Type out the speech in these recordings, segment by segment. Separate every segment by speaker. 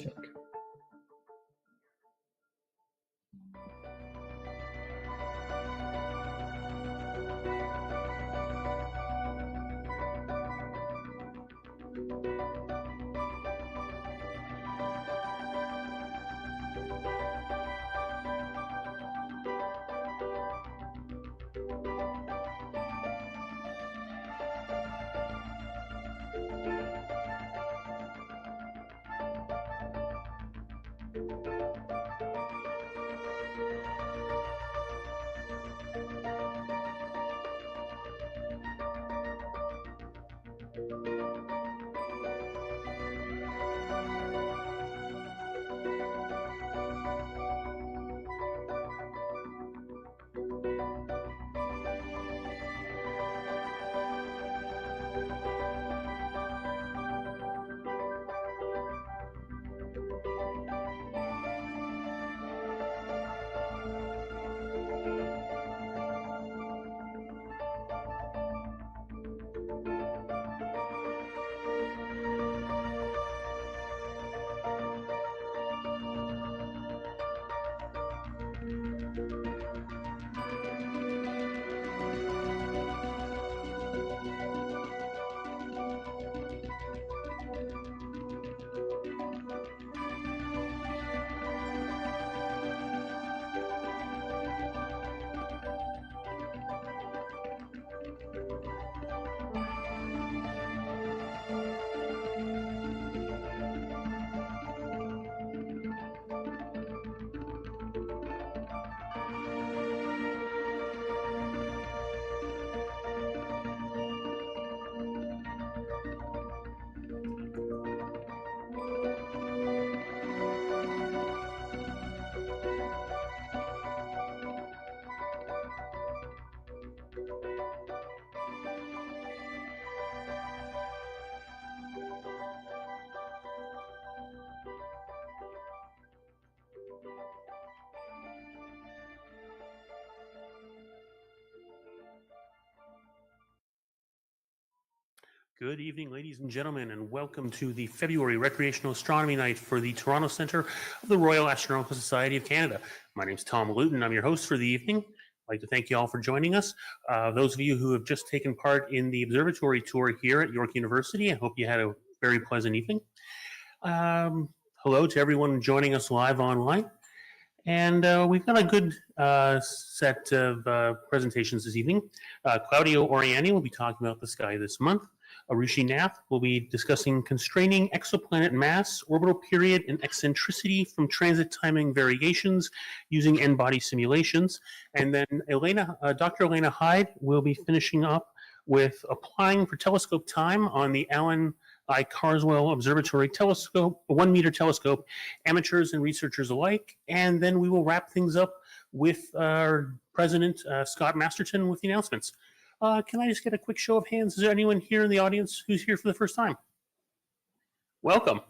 Speaker 1: Check.
Speaker 2: Good evening, ladies and gentlemen, and welcome to the February Recreational Astronomy Night for the Toronto Centre of the Royal Astronomical Society of Canada. My name is Tom Luton. I'm your host for the evening. I'd like to thank you all for joining us. Those of you who have just taken part in the observatory tour here at York University, I hope you had a very pleasant evening. Hello to everyone joining us live online. And we've got a good set of presentations this evening. Claudio Oriani will be talking about the sky this month. Arushi Nath will be discussing constraining exoplanet mass, orbital period, and eccentricity from transit timing variations using n-body simulations. And then Dr. Elaina Hyde will be finishing up with applying for telescope time on the Alan I. Carswell Observatory telescope, a 1-meter telescope, amateurs and researchers alike. And then we will wrap things up with our president, Scott Masterton, with the announcements. Can I just get a quick show of hands? Is there anyone here in the audience who's here for the first time? Welcome.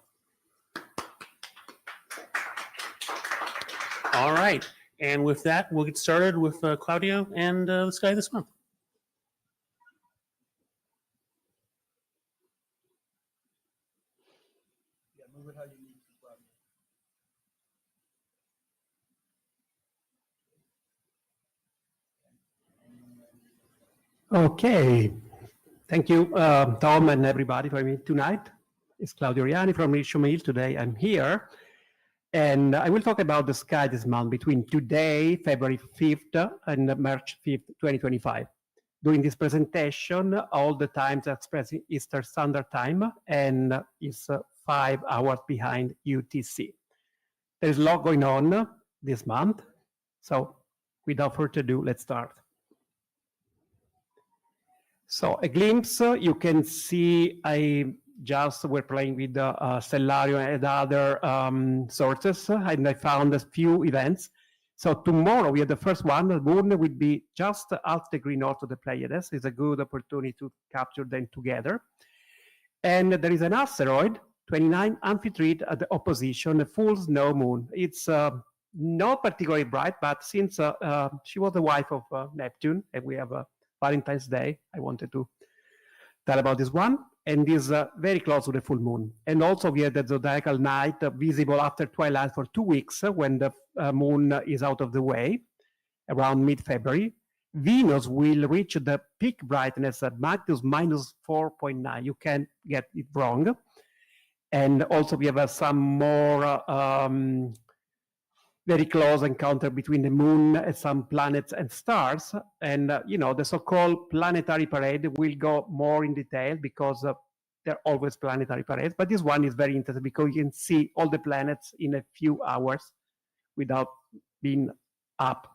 Speaker 2: All right. And with that, we'll get started with Claudio and the sky this month.
Speaker 3: Yeah, move it how you need to, Claudio.
Speaker 1: Okay. Thank you, Tom and everybody for me tonight. It's Claudio Oriani from Recreational. Today I'm here, and I will talk about the sky this month between today, February 5th, and March 5th, 2025. During this presentation, all the times are expressed in Eastern Standard Time, and is 5 hours behind UTC. There's a lot going on this month, so without further ado, let's start. So a glimpse, you can see I just were playing with Stellario and other sources, and I found a few events. So tomorrow we have the first one. The moon will be just half degree north of the Pleiades. It's a good opportunity to capture them together. And there is an asteroid, 29 Amphitrite at the opposition, a full snow moon. It's not particularly bright, but since she was the wife of Neptune, and we have a Valentine's Day, I wanted to tell about this one, and is very close to the full moon. And also we have the zodiacal night visible after twilight for 2 weeks when the moon is out of the way, around mid-February. Venus will reach the peak brightness at magnitude minus 4.9. You can't get it wrong. And also we have some more very close encounter between the moon and some planets and stars. And, the so-called planetary parade will go more in detail because there are always planetary parades. But this one is very interesting because you can see all the planets in a few hours without being up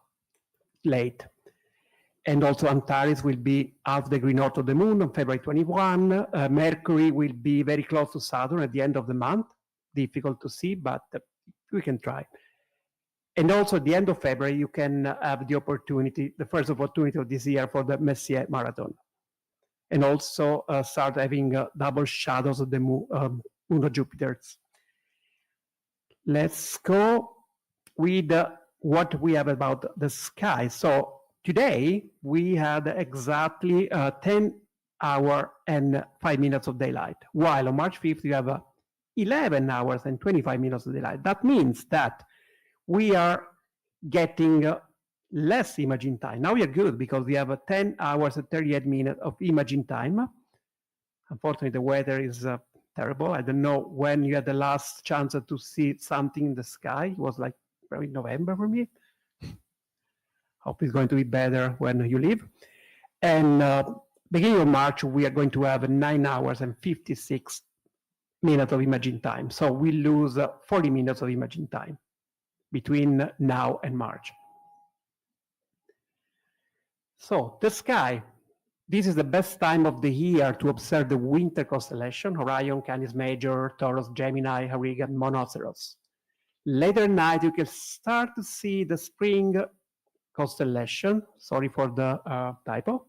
Speaker 1: late. And also Antares will be half degree north of the moon on February 21. Mercury will be very close to Saturn at the end of the month. Difficult to see, but we can try. And also at the end of February, you can have the opportunity, the first opportunity of this year for the Messier Marathon. And also start having double shadows of the moon of Jupiter's. Let's go with what we have about the sky. So today, we had exactly 10 hours and 5 minutes of daylight, while on March 5th, you have 11 hours and 25 minutes of daylight. That means that we are getting less imaging time. Now we are good because we have 10 hours and 38 minutes of imaging time. Unfortunately, the weather is terrible. I don't know when you had the last chance to see something in the sky. It was like probably November for me. Hope it's going to be better when you leave. And beginning of March, we are going to have 9 hours and 56 minutes of imaging time. So we lose 40 minutes of imaging time between now and March. So the sky. This is the best time of the year to observe the winter constellation: Orion, Canis Major, Taurus, Gemini, Auriga, and Monoceros. Later at night, you can start to see the spring constellation, sorry for the typo,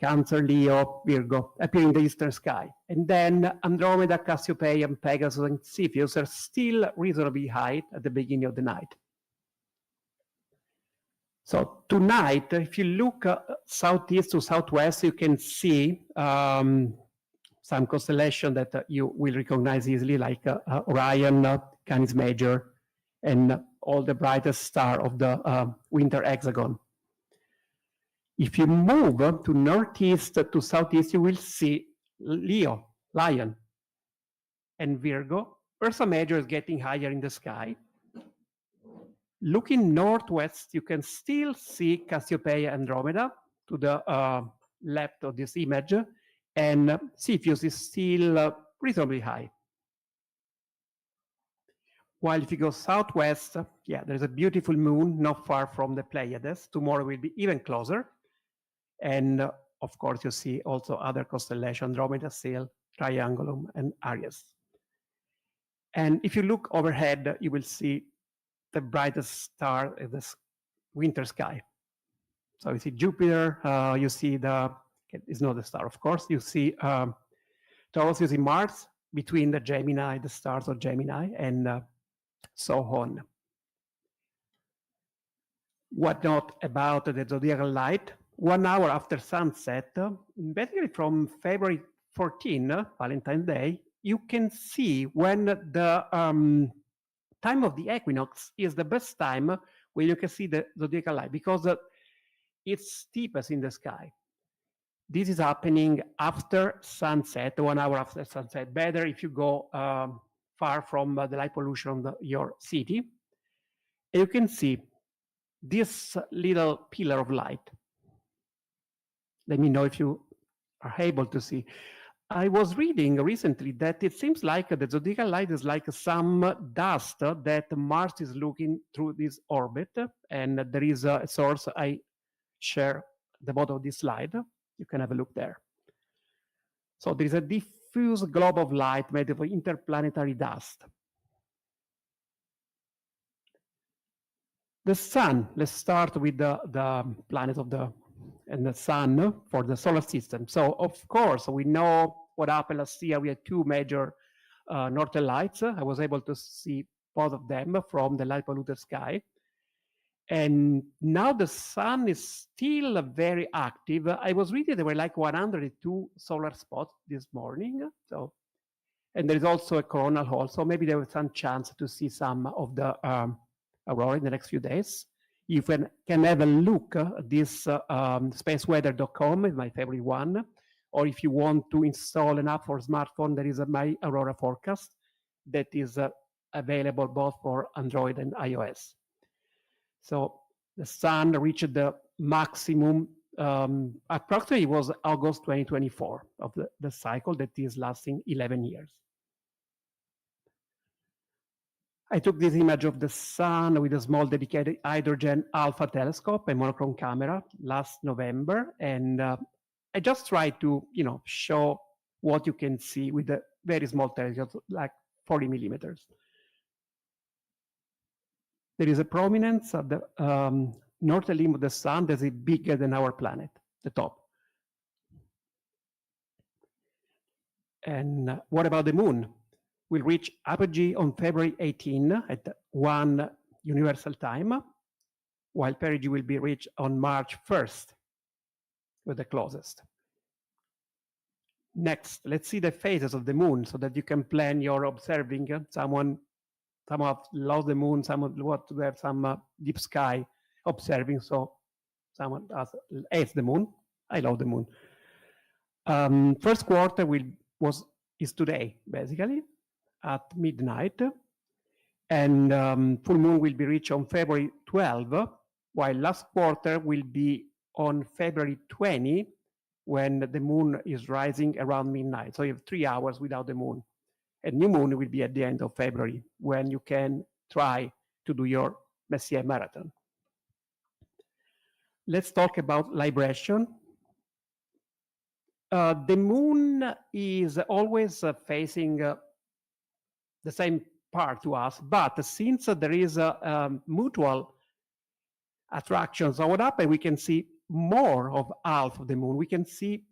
Speaker 1: Cancer, Leo, Virgo, appearing in the eastern sky. And then Andromeda, Cassiopeia, and Pegasus and Cepheus are still reasonably high at the beginning of the night. So tonight, if you look southeast to southwest, you can see some constellation that you will recognize easily, like Orion, Canis Major, and all the brightest star of the winter hexagon. If you move to northeast to southeast, you will see Leo, Lion, and Virgo. Ursa Major is getting higher in the sky. Looking northwest, you can still see Cassiopeia, Andromeda to the left of this image, and Cepheus is still reasonably high. While if you go southwest, yeah, there's a beautiful moon not far from the Pleiades. Tomorrow will be even closer. And of course, you see also other constellations: Andromeda, Seal, Triangulum, and Aries. And if you look overhead, you will see the brightest star in the winter sky. So you see Jupiter, you see it's not a star, of course. You see Taurus, you see Mars between the Gemini, the stars of Gemini, and so on. What not about the zodiacal light? 1 hour after sunset, basically from February 14, Valentine's Day, you can see when the time of the equinox is the best time where you can see the zodiacal light because it's steepest in the sky. This is happening after sunset, 1 hour after sunset. Better if you go far from the light pollution of your city. And you can see this little pillar of light. Let me know if you are able to see. I was reading recently that it seems like the zodiacal light is like some dust that Mars is looking through this orbit, and there is a source I share at the bottom of this slide. You can have a look there. So there is a diffuse globe of light made of interplanetary dust. The sun, let's start with the planet of and the sun for the solar system. So of course, we know what happened last year. We had two major northern lights. I was able to see both of them from the light polluted sky. And now the sun is still very active. I was reading there were like 102 solar spots this morning. So, and there is also a coronal hole. So maybe there was some chance to see some of the aurora in the next few days. You can have a look at this spaceweather.com is my favorite one. Or if you want to install an app for smartphone, there is a My Aurora Forecast that is available both for Android and iOS. So the sun reached the maximum, approximately it was August 2024 of the cycle that is lasting 11 years. I took this image of the sun with a small dedicated hydrogen alpha telescope and monochrome camera last November. And I just tried to, show what you can see with a very small telescope, like 40 millimeters. There is a prominence of the northern limb of the sun that is bigger than our planet, the top. And what about the moon? We'll reach apogee on February 18 at 1 universal time, while perigee will be reached on March 1st, with the closest. Next, let's see the phases of the moon so that you can plan your observing. Some have lost the moon, some want to have some deep sky observing, so someone hates the moon. I love the moon. First quarter is today, basically, at midnight. And full moon will be reached on February 12, while last quarter will be on February 20, when the moon is rising around midnight. So you have 3 hours without the moon. And new moon will be at the end of February, when you can try to do your Messier marathon. Let's talk about libration. The moon is always facing the same part to us, but since there is a mutual attraction, so what happens, we can see more of half of the moon. We can see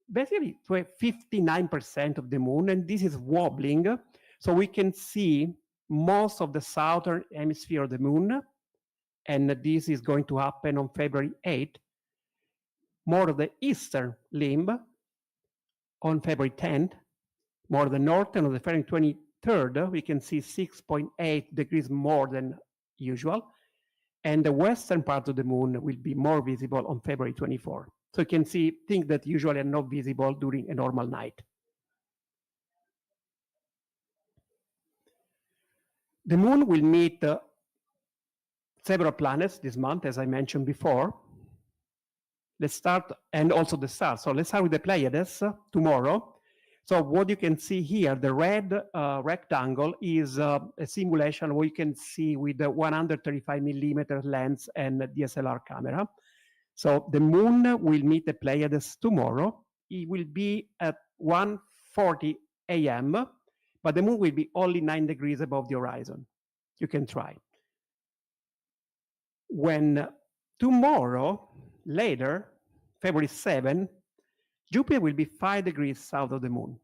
Speaker 1: basically 59% of the moon, and this is wobbling. So we can see most of the southern hemisphere of the moon, and this is going to happen on February 8th. More of the eastern limb on February 10th, more of the northern on the February 23rd, we can see 6.8 degrees more than usual. And the western part of the moon will be more visible on February 24th. So you can see things that usually are not visible during a normal night. The moon will meet several planets this month, as I mentioned before. Let's start, and also the stars. So let's start with the Pleiades tomorrow. So what you can see here, the red rectangle is a simulation where you can see with the 135 millimeter lens and DSLR camera. So the moon will meet the Pleiades tomorrow. It will be at 1:40 a.m., but the moon will be only 9 degrees above the horizon. You can try. When tomorrow, later, February 7, Jupiter will be 5 degrees south of the moon.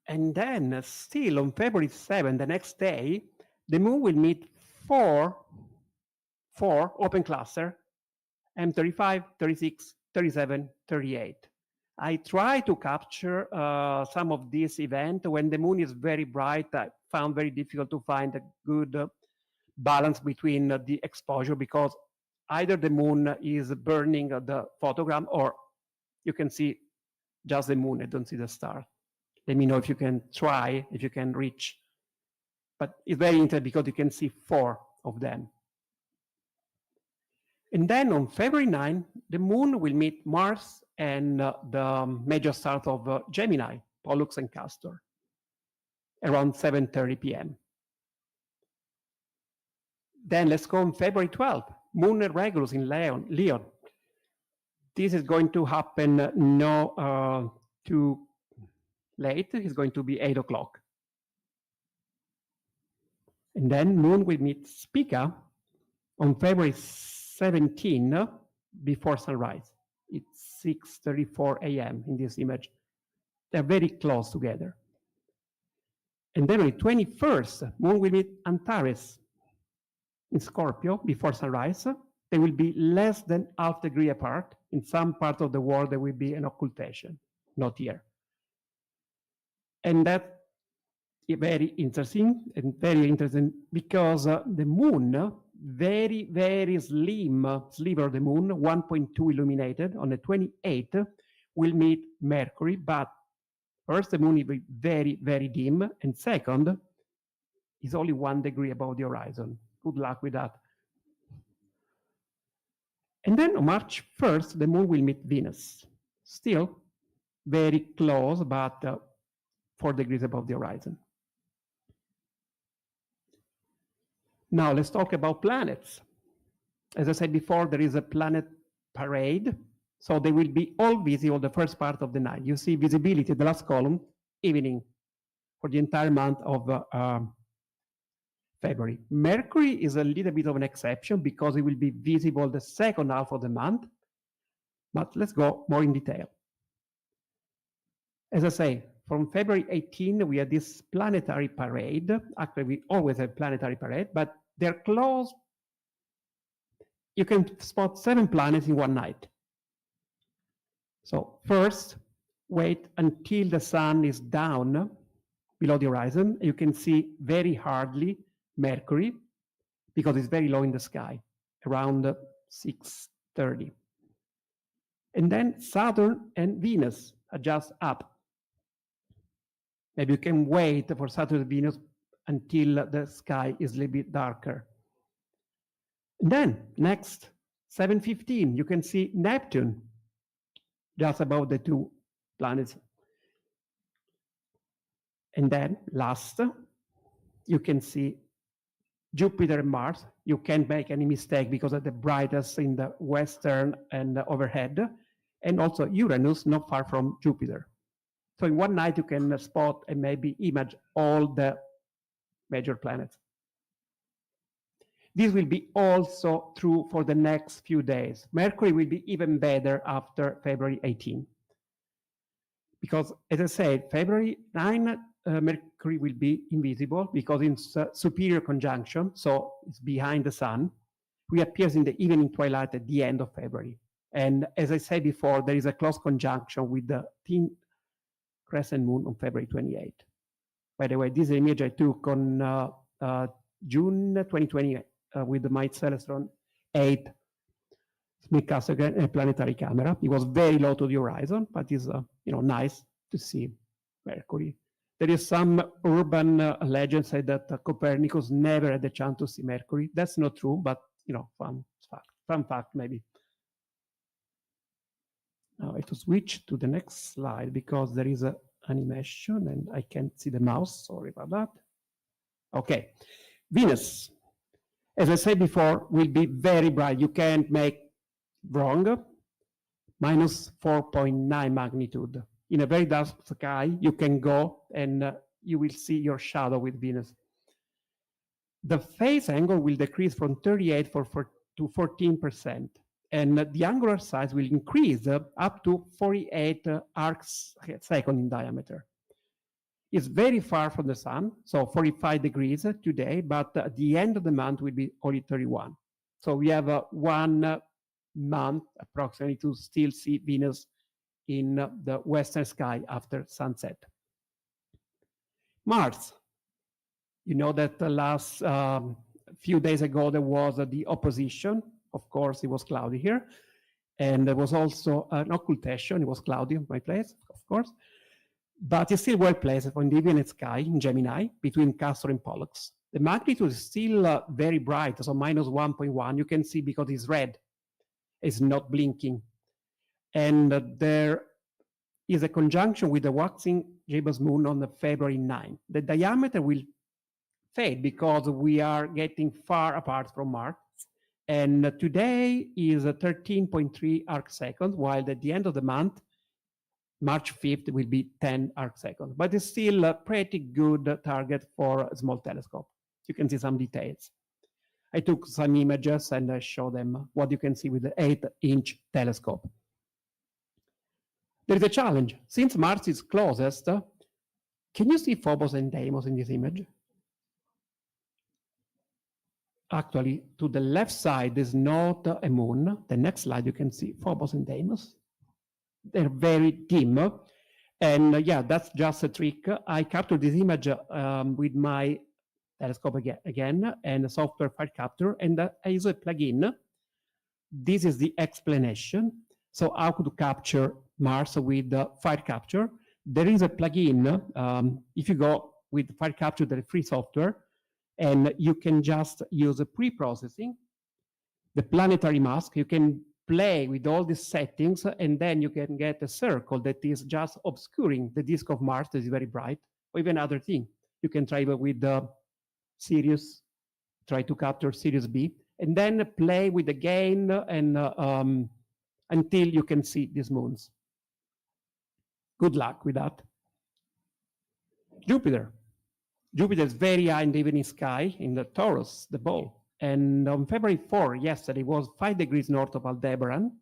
Speaker 1: And then still on February 7, the next day, the moon will meet four open cluster, M35, 36, 37, 38. I try to capture some of this event when the moon is very bright. I found very difficult to find a good balance between the exposure, because either the moon is burning the photogram, or you can see just the moon and don't see the star. Let me know if you can try, if you can reach. But it's very interesting because you can see 4 of them. And then on February 9, the moon will meet Mars and the major stars of Gemini, Pollux and Castor, around 7:30 p.m. Then let's go on February 12, Moon and Regulus in Leon. This is going to happen too late. It's going to be 8 o'clock. And then Moon will meet Spica on February 17 before sunrise. It's 6:34 a.m. in this image. They're very close together. And then on the 21st, Moon will meet Antares in Scorpio before sunrise. They will be less than half degree apart. In some part of the world, there will be an occultation, not here. And that's very interesting because the moon, very, very slim sliver of the moon, 1.2 illuminated on the 28th, will meet Mercury. But first, the moon will be very, very dim. And second, is only 1 degree above the horizon. Good luck with that. And then on March 1st, the moon will meet Venus. Still very close, but 4 degrees above the horizon. Now let's talk about planets. As I said before, there is a planet parade. So they will be all visible the first part of the night. You see visibility, the last column, evening, for the entire month of February. Mercury is a little bit of an exception because it will be visible the second half of the month. But let's go more in detail. As I say, from February 18, we have this planetary parade. Actually, we always have planetary parade, but they're close. You can spot 7 planets in one night. So first, wait until the sun is down below the horizon. You can see very hardly Mercury because it's very low in the sky, around 6:30. And then Saturn and Venus are just up. Maybe you can wait for Saturn and Venus until the sky is a little bit darker. And then next, 7:15, you can see Neptune just above the 2 planets. And then last, you can see Jupiter and Mars. You can't make any mistake because of the brightest in the western and overhead. And also Uranus, not far from Jupiter. So in one night, you can spot and maybe image all the major planets. This will be also true for the next few days. Mercury will be even better after February 18. Because, as I said, February 9, Mercury will be invisible because it's superior conjunction, so it's behind the sun. Reappears in the evening twilight at the end of February. And as I said before, there is a close conjunction with the thin crescent moon on February 28. By the way, this image I took on June 2020 with my Celestron 8 Smith-Cassegrain planetary camera. It was very low to the horizon, but it's nice to see Mercury. There is some urban legend say that Copernicus never had the chance to see Mercury. That's not true, but fun fact maybe. Now I have to switch to the next slide because there is an animation and I can't see the mouse. Sorry about that. Okay, Venus, as I said before, will be very bright. You can't make wrong. Minus 4.9 magnitude. In a very dark sky, you can go and you will see your shadow with Venus. The phase angle will decrease from 38 to 14%, and the angular size will increase up to 48 arcs second in diameter. It's very far from the sun, so 45 degrees today, but at the end of the month will be only 31. So we have 1 month approximately to still see Venus in the western sky after sunset. Mars, you know that the last few days ago there was the opposition. Of course, it was cloudy here. And there was also an occultation. It was cloudy in my place, of course. But it's still well placed on the evening sky in Gemini between Castor and Pollux. The magnitude is still very bright, so minus 1.1. You can see because it's red. It's not blinking. And there is a conjunction with the waxing gibbous moon on the February 9. The diameter will fade because we are getting far apart from Mars. And today is 13.3 arc seconds, while at the end of the month, March 5th, will be 10 arc seconds. But it's still a pretty good target for a small telescope. You can see some details. I took some images and I show them what you can see with the 8-inch telescope. There is a challenge. Since Mars is closest, Can you see Phobos and Deimos in this image? Actually, to the left side is not a moon. The next slide, you can see Phobos and Deimos. They're very dim. And yeah, that's just a trick. I captured this image with my telescope again and a software file capture, and I use a plugin. This is the explanation. So how to capture Mars with file capture. There is a plugin. If you go with file capture, the free software, and you can just use a pre-processing, the planetary mask. You can play with all these settings, and then you can get a circle that is just obscuring the disk of Mars that is very bright, or even other thing. You can try with Sirius, try to capture Sirius B, and then play with the gain and until you can see these moons. Good luck with that. Jupiter. Jupiter is very high in the evening sky in the Taurus, the bull. And on February 4, yesterday, was 5 degrees north of Aldebaran.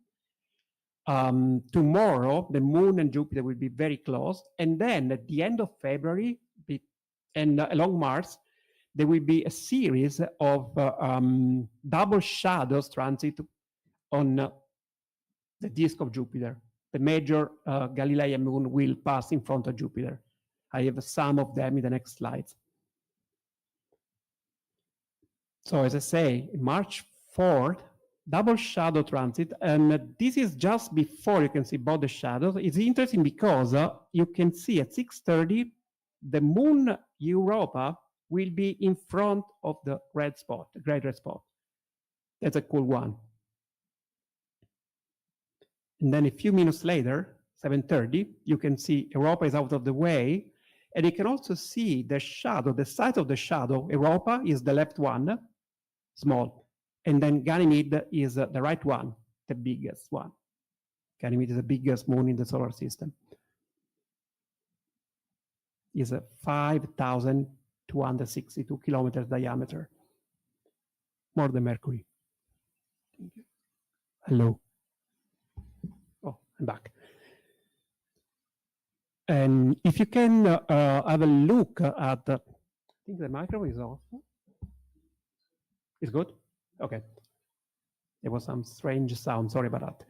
Speaker 1: Tomorrow, the moon and Jupiter will be very close. And then at the end of February, and along Mars, there will be a series of double shadows transit on the disk of Jupiter. The major Galilean moon will pass in front of Jupiter. I have some of them in the next slides. So as I say, March 4th, double shadow transit, and this is just before you can see both the shadows. It's interesting because you can see at 6:30, the moon Europa will be in front of the red spot, the great red spot. That's a cool one. And then a few minutes later, 7:30, you can see Europa is out of the way. And you can also see the shadow, the size of the shadow. Europa is the left one, small. And then Ganymede is the right one, the biggest one. Ganymede is the biggest moon in the solar system. Is a 5,262 kilometers diameter. More than Mercury. Thank you. Hello. Oh, I'm back. And if you can have a look at, I think the microphone is off. It's good? Okay. There was some strange sound, sorry about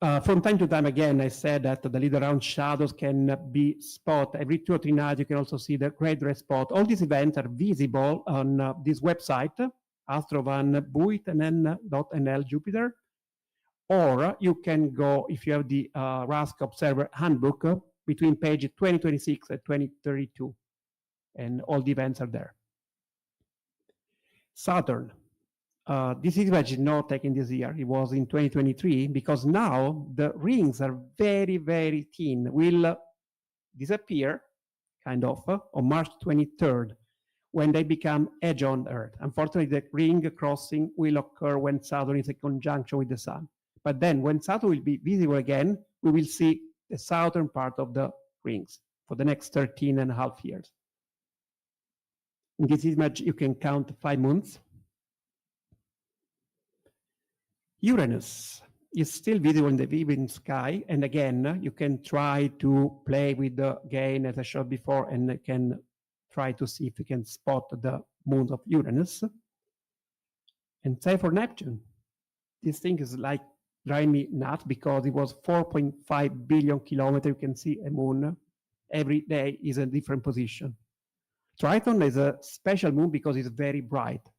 Speaker 1: that. From time to time, again, I said that the little round shadows can be spotted every 2 or 3 nights. You can also see the great red spot. All these events are visible on this website, astrovanbuitenen.nl Jupiter. Or you can go, if you have the RASC Observer Handbook, between page 2026 and 2032, and all the events are there. Saturn. This image is not taken this year. It was in 2023, because now the rings are very, very thin, will disappear, kind of, on March 23rd, when they become edge on Earth. Unfortunately, the ring crossing will occur when Saturn is in conjunction with the Sun. But then when Saturn will be visible again, we will see the southern part of the rings for the next 13 and a half years. In this image, you can count 5 moons. Uranus is still visible in the evening sky. And again, you can try to play with the gain, as I showed before, and can try to see if you can spot the moons of Uranus. And same for Neptune. This thing is like driving me nuts because it was 4.5 billion kilometers. You can see a moon every day is a different position. Triton is a special moon because it's very bright.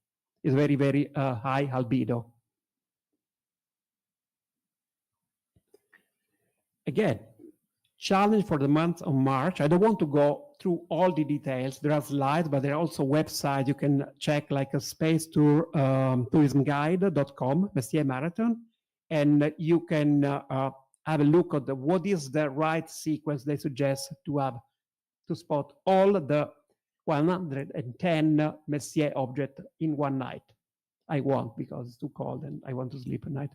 Speaker 1: It's very, very high albedo. Again, challenge for the month of March. I don't want to go through all the details. There are slides, but there are also websites you can check, like a space tour, tourismguide.com, Messier Marathon, and you can have a look at what is the right sequence they suggest to have to spot all the 110 Messier objects in one night. I won't because it's too cold and I want to sleep at night.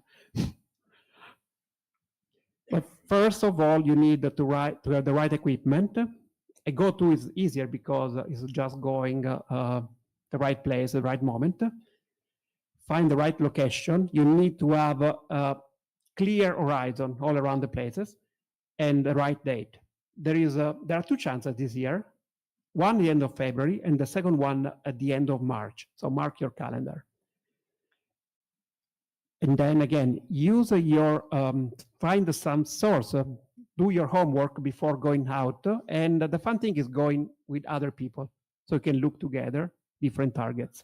Speaker 1: But first of all, you need to have the right equipment. A go-to is easier because it's just going the right place, the right moment. Find the right location. You need to have a clear horizon all around the places and the right date. There are 2 chances this year. one at the end of February and the second one at the end of March. So mark your calendar. And then again, use your, find some source, do your homework before going out. And the fun thing is going with other people. So you can look together, different targets.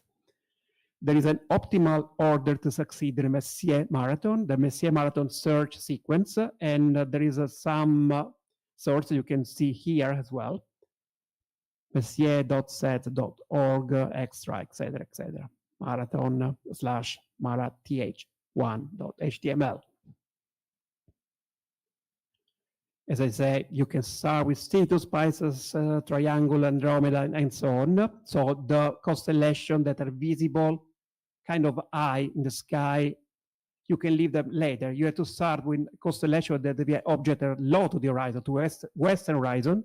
Speaker 1: There is an optimal order to succeed in a Messier marathon, the Messier marathon search sequence. And there is some source you can see here as well. Messier.set.org, extra, etc. marathon/marath1.html. As I say, you can start with Cetus, Pisces, Triangle, Andromeda, and so on. So the constellations that are visible, kind of high in the sky, you can leave them later. You have to start with constellations that the objects are low to the horizon, to western horizon.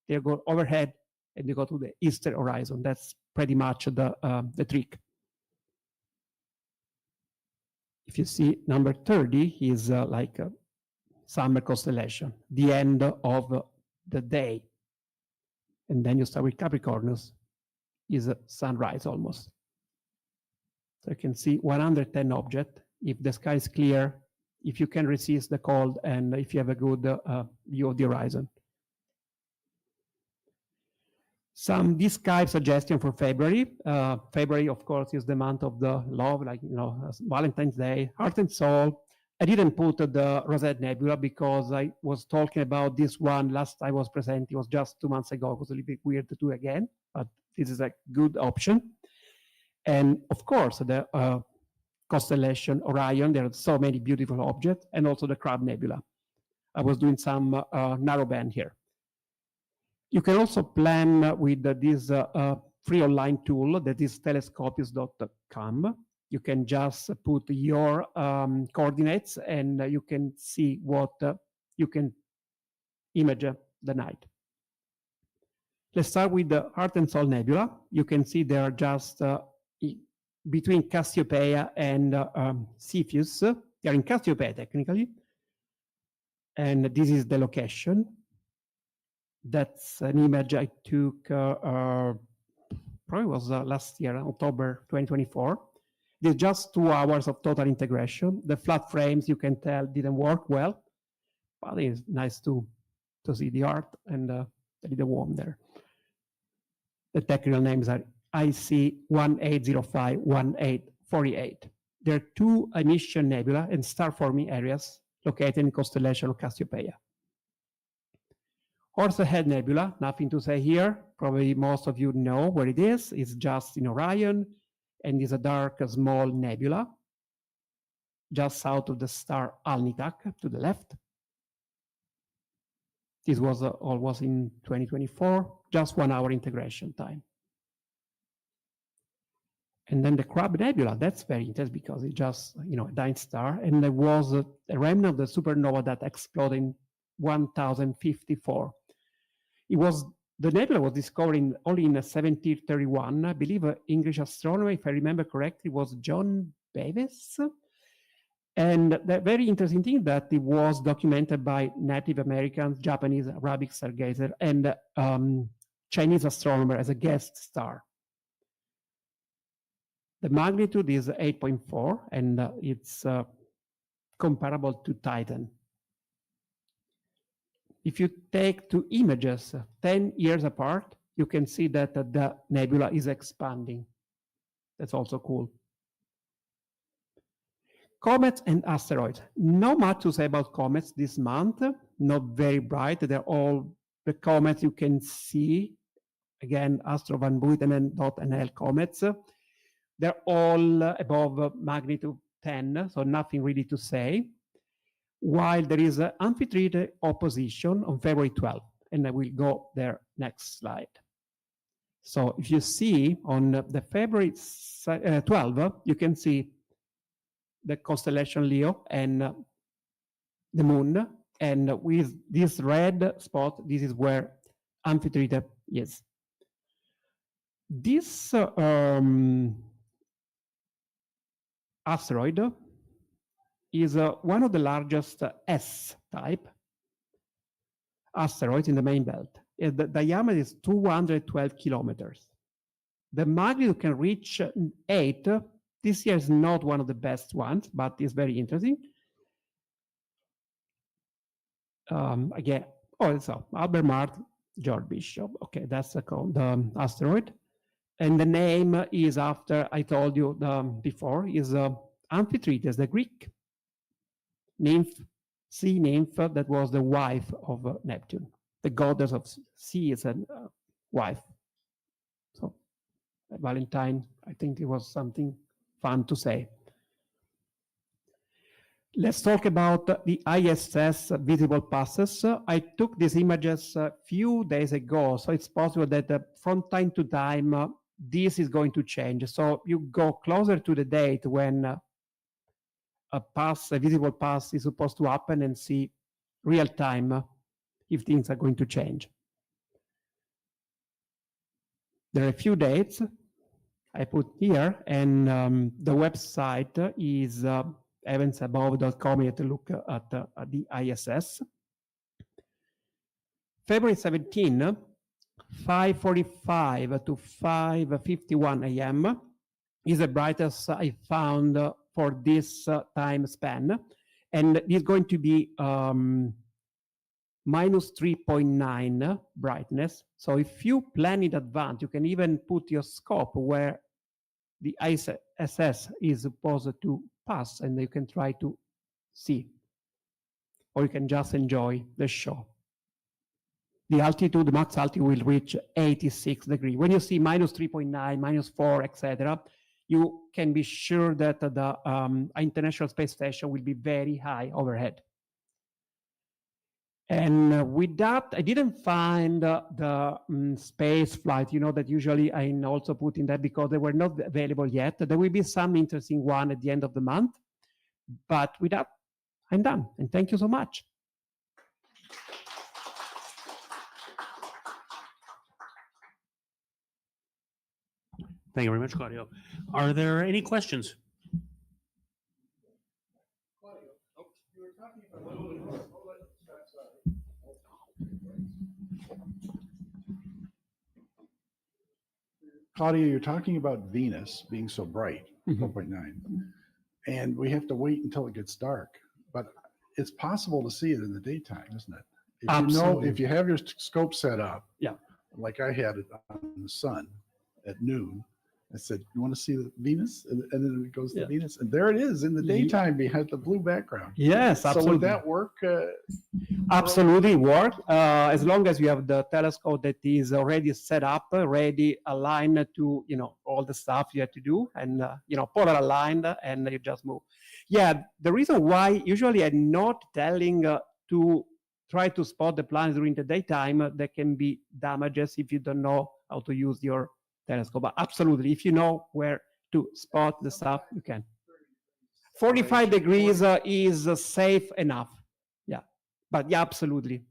Speaker 1: They go overhead, and they go to the eastern horizon. That's pretty much the trick. If you see number 30 is like a summer constellation, the end of the day. And then you start with Capricornus, is a sunrise almost. So you can see 110 objects. If the sky is clear, if you can resist the cold, and if you have a good view of the horizon. Some Skype suggestion for February. February, of course, is the month of the love, like, you know, Valentine's Day, Heart and Soul. I didn't put the Rosette Nebula because I was talking about this one last I was presenting. It was just 2 months ago. It was a little bit weird to do again, but this is a good option. And of course, the constellation Orion, there are so many beautiful objects, and also the Crab Nebula. I was doing some narrowband here. You can also plan with this free online tool that is telescopius.com. You can just put your coordinates and you can see what you can image the night. Let's start with the Heart and Soul Nebula. You can see they are just between Cassiopeia and Cepheus. They are in Cassiopeia technically. And this is the location. That's an image I took, probably was last year, October 2024. It's just 2 hours of total integration. The flat frames, you can tell, didn't work well, but it's nice to see the art and the little worm there. The technical names are IC 1805-1848. There are 2 emission nebula and star-forming areas located in constellation of Cassiopeia. Horsehead Nebula, nothing to say here. Probably most of you know where it is. It's just in Orion, and is a dark, small nebula, just south of the star Alnitak, to the left. This was almost in 2024, just 1 hour integration time. And then the Crab Nebula, that's very interesting because it's just, you know, a dying star, and there was a remnant of the supernova that exploded in 1054. The nebula was discovered only in 1731. I believe English astronomer, if I remember correctly, was John Bevis. And the very interesting thing that it was documented by Native Americans, Japanese, Arabic stargazer, and Chinese astronomer as a guest star. The magnitude is 8.4, and it's comparable to Titan. If you take 2 images 10 years apart, you can see that the nebula is expanding. That's also cool. Comets and asteroids. Not much to say about comets this month. Not very bright. They're all the comets you can see. Again, Astro Van Buiten and .NL comets. They're all above magnitude 10, so nothing really to say. While there is an Amphitrite opposition on February 12th, and I will go there next slide. So if you see on the February 12th, you can see the constellation Leo and the moon, and with this red spot, this is where Amphitrite is. This asteroid is one of the largest S-type asteroids in the main belt. The diameter is 212 kilometers. The magnitude can reach 8. This year is not one of the best ones, but it's very interesting. Again, so Albert Mart, George Bishop. Okay, that's the asteroid. And the name is after, I told you before, is Amphitrite, the Greek nymph, sea nymph that was the wife of Neptune. The goddess of sea is a wife. So Valentine, I think it was something fun to say. Let's talk about the ISS visible passes. I took these images a few days ago, so it's possible that from time to time, this is going to change. So you go closer to the date when a visible pass is supposed to happen and see real time if things are going to change. There are a few dates I put here, and the website is evansabove.com. You have to look at the ISS. February 17, 5:45 to 5:51 a.m. is the brightest I found for this time span. And it's going to be minus 3.9 brightness. So if you plan in advance, you can even put your scope where the ISS is supposed to pass, and you can try to see. Or you can just enjoy the show. The altitude, the max altitude will reach 86 degrees. When you see minus 3.9, minus 4, etc., you can be sure that the International Space Station will be very high overhead. And with that, I didn't find the space flight, that usually I also put in that because they were not available yet. There will be some interesting one at the end of the month. But with that, I'm done. And thank you so much.
Speaker 2: Thank you very much, Claudio. Are there any questions?
Speaker 3: Claudio, you were talking about Claudio, you're talking about Venus being so bright, 4.9, and we have to wait until it gets dark. But it's possible to see it in the daytime, isn't it? If
Speaker 1: Absolutely.
Speaker 3: if you have your scope set up,
Speaker 1: Yeah,
Speaker 3: like I had it on the sun at noon, I said, "You want to see the Venus?" And then it goes to Venus, and there it is in the daytime behind the blue background.
Speaker 1: Yes, absolutely.
Speaker 3: So would that work?
Speaker 1: Absolutely work, as long as you have the telescope that is already set up, already aligned to all the stuff you have to do, and polar aligned, and you just move. Yeah, the reason why usually I'm not telling to try to spot the planets during the daytime, there can be damages if you don't know how to use your telescope. But absolutely, if you know where to spot the stuff, you can. 45 degrees is safe enough. Yeah, but yeah, absolutely.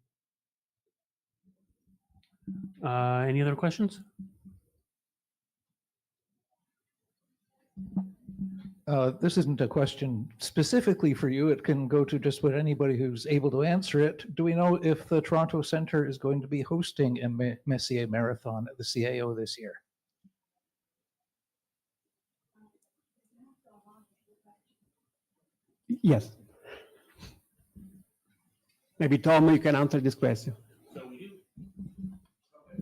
Speaker 2: Any other questions?
Speaker 4: This isn't a question specifically for you. It can go to just about anybody who's able to answer it. Do we know if the Toronto Centre is going to be hosting a Messier Marathon at the CAO this year?
Speaker 1: Yes. Maybe Tom, you can answer this question.
Speaker 2: So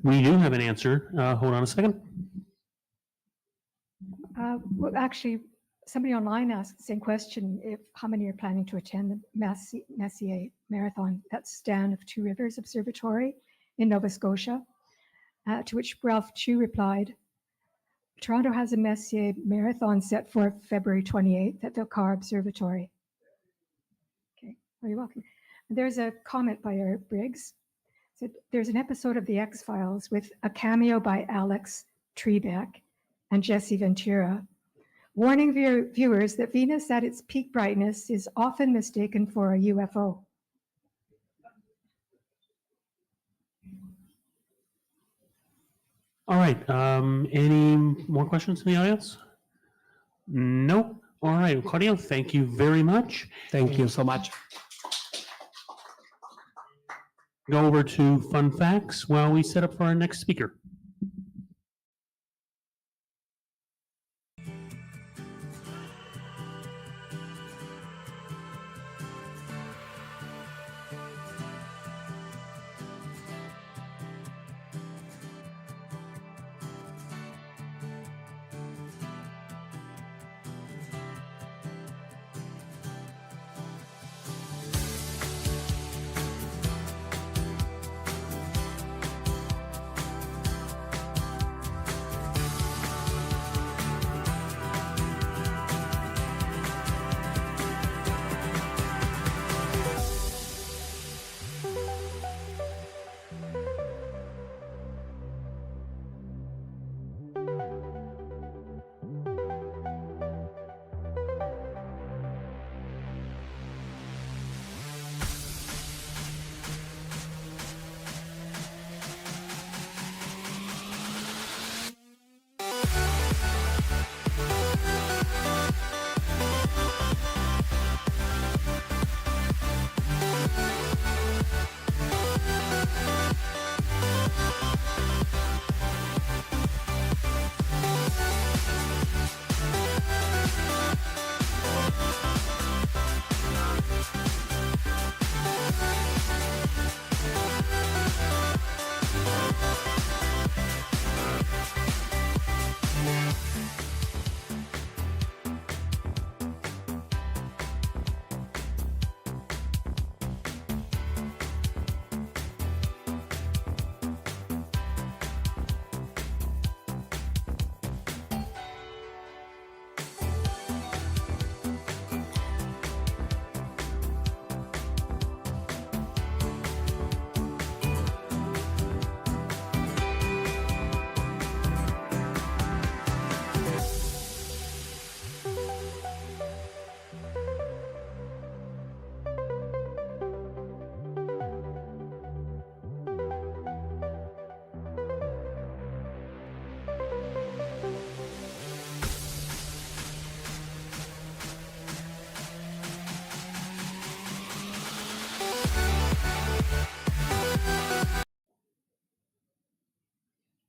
Speaker 2: we do have an answer. Hold on a second.
Speaker 5: Well, actually, somebody online asked the same question, how many are planning to attend the Messier Marathon? That's Stan of Two Rivers Observatory in Nova Scotia, to which Ralph Chu replied, Toronto has a Messier Marathon set for February 28th at the Carr Observatory. Okay, well, you're welcome. There's a comment by Eric Briggs. Said, there's an episode of The X-Files with a cameo by Alex Trebek and Jesse Ventura, warning viewers that Venus at its peak brightness is often mistaken for a UFO.
Speaker 2: All right. Any more questions in the audience? No. All right, Claudio, thank you very much.
Speaker 1: Thank you so much.
Speaker 2: Go over to fun facts while we set up for our next speaker.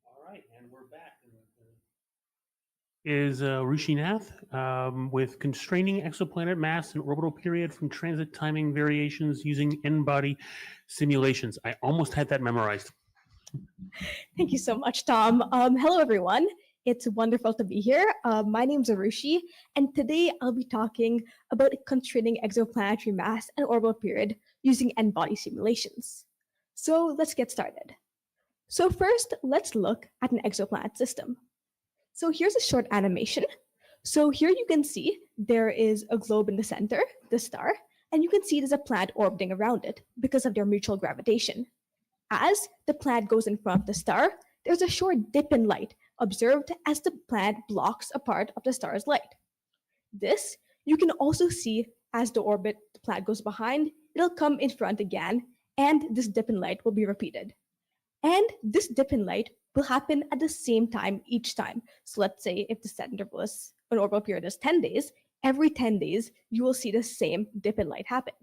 Speaker 2: All right, and we're back. Is Arushi Nath with Constraining Exoplanet Mass and Orbital Period from Transit Timing Variations using N-Body Simulations. I almost had that memorized.
Speaker 6: Thank you so much, Tom. Hello, everyone. It's wonderful to be here. My name's Arushi, and today I'll be talking about constraining exoplanetary mass and orbital period using N-body simulations. So let's get started. So first, let's look at an exoplanet system. So here's a short animation. So here you can see there is a globe in the center, the star, and you can see there's a planet orbiting around it because of their mutual gravitation. As the planet goes in front of the star, there's a short dip in light observed as the planet blocks a part of the star's light. This you can also see as the planet goes behind, it'll come in front again, and this dip in light will be repeated. And this dip in light will happen at the same time each time. So let's say if the set interval is an orbital period is 10 days, every 10 days, you will see the same dip in light happen.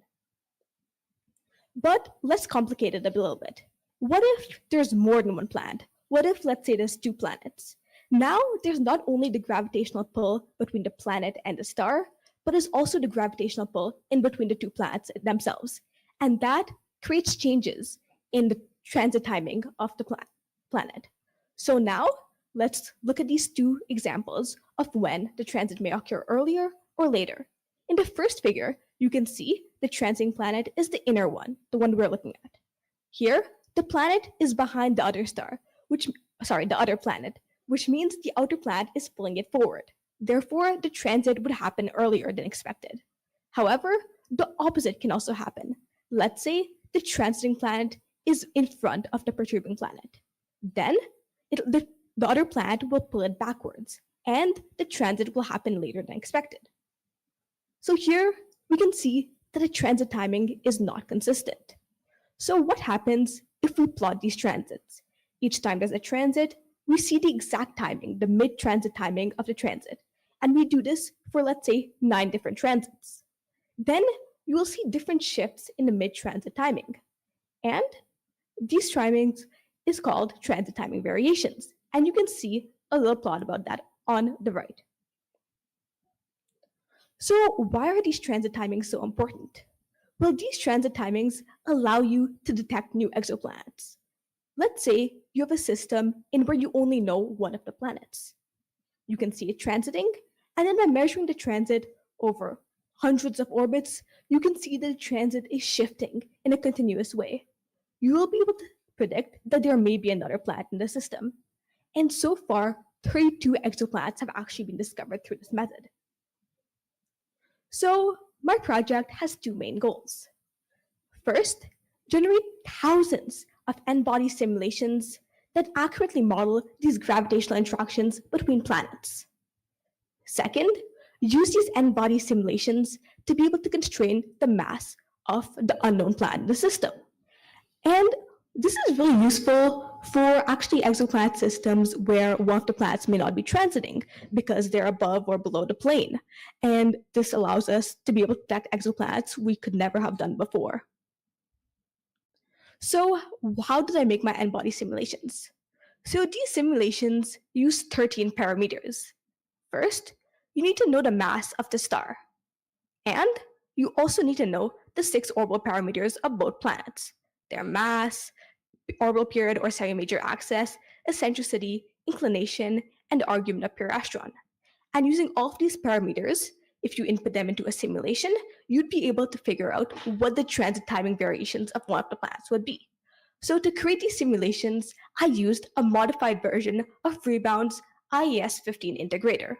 Speaker 6: But let's complicate it a little bit. What if there's more than one planet? What if, let's say, there's two planets? Now, there's not only the gravitational pull between the planet and the star, but there's also the gravitational pull in between the two planets themselves. And that creates changes in the transit timing of the planet. So now, let's look at these two examples of when the transit may occur earlier or later. In the first figure, you can see the transiting planet is the inner one, the one we're looking at. Here, the planet is behind the other the other planet, which means the outer planet is pulling it forward. Therefore, the transit would happen earlier than expected. However, the opposite can also happen. Let's say the transiting planet is in front of the perturbing planet. Then, the other planet will pull it backwards, and the transit will happen later than expected. So here, we can see that the transit timing is not consistent. So what happens if we plot these transits? Each time there's a transit, we see the exact timing, the mid-transit timing of the transit. And we do this for, let's say, 9 different transits. Then you will see different shifts in the mid-transit timing. And these timings is called transit timing variations. And you can see a little plot about that on the right. So why are these transit timings so important? Well, these transit timings allow you to detect new exoplanets. Let's say you have a system in where you only know one of the planets. You can see it transiting, and then by measuring the transit over hundreds of orbits, you can see that the transit is shifting in a continuous way. You will be able to predict that there may be another planet in the system. And so far, 32 exoplanets have actually been discovered through this method. So my project has two main goals. First, generate thousands of n-body simulations that accurately model these gravitational interactions between planets. Second, use these n-body simulations to be able to constrain the mass of the unknown planet in the system. And this is really useful for actually exoplanet systems where one of the planets may not be transiting because they're above or below the plane. And this allows us to be able to detect exoplanets we could never have done before. So how did I make my n-body simulations? So these simulations use 13 parameters. First, you need to know the mass of the star. And you also need to know the 6 orbital parameters of both planets: their mass, orbital period or semi-major axis, eccentricity, inclination, and argument of pure astron. And using all of these parameters, if you input them into a simulation, you'd be able to figure out what the transit timing variations of one of the planets would be. So to create these simulations, I used a modified version of Rebound's IES-15 integrator.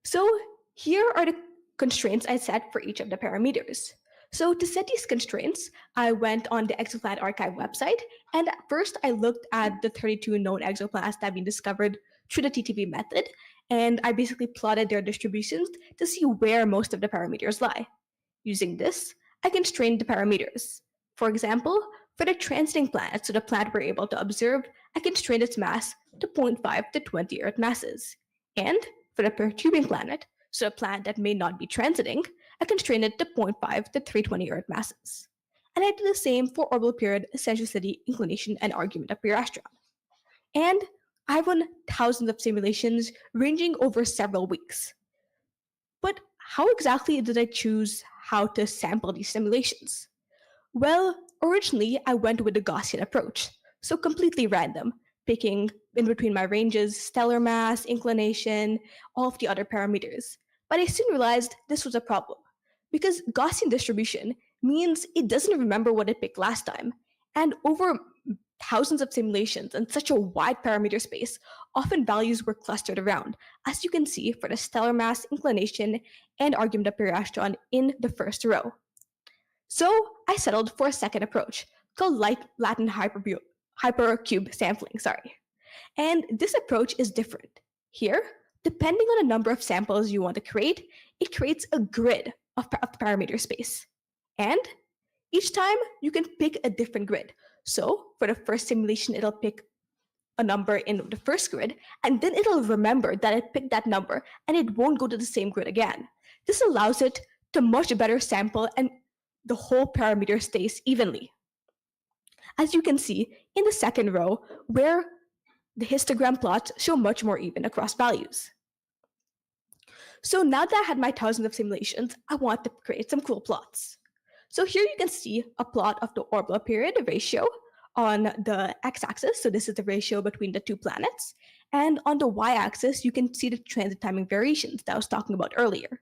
Speaker 6: So here are the constraints I set for each of the parameters. So to set these constraints, I went on the Exoplanet Archive website, and first I looked at the 32 known exoplanets that have been discovered through the TTV method, and I basically plotted their distributions to see where most of the parameters lie. Using this, I constrained the parameters. For example, for the transiting planet, so the planet we're able to observe, I constrained its mass to 0.5 to 20 Earth masses. And for the perturbing planet, so a planet that may not be transiting, I constrained it to 0.5 to 320 Earth masses. And I did the same for orbital period, eccentricity, inclination, and argument of pure astron. And I've run thousands of simulations ranging over several weeks. But how exactly did I choose how to sample these simulations? Well, originally I went with the Gaussian approach, so completely random, picking in between my ranges stellar mass, inclination, all of the other parameters. But I soon realized this was a problem, because Gaussian distribution means it doesn't remember what it picked last time, and over thousands of simulations and such a wide parameter space, often values were clustered around, as you can see for the stellar mass, inclination, and argument of pure astron in the first row. So I settled for a second approach called Latin hypercube sampling, And this approach is different. Here, depending on the number of samples you want to create, it creates a grid of parameter space. And each time you can pick a different grid. So for the first simulation, it'll pick a number in the first grid, and then it'll remember that it picked that number and it won't go to the same grid again. This allows it to much better sample and the whole parameter stays evenly. As you can see in the second row, where the histogram plots show much more even across values. So now that I had my thousands of simulations, I want to create some cool plots. So here you can see a plot of the orbital period ratio on the x-axis. So this is the ratio between the two planets. And on the y-axis, you can see the transit timing variations that I was talking about earlier.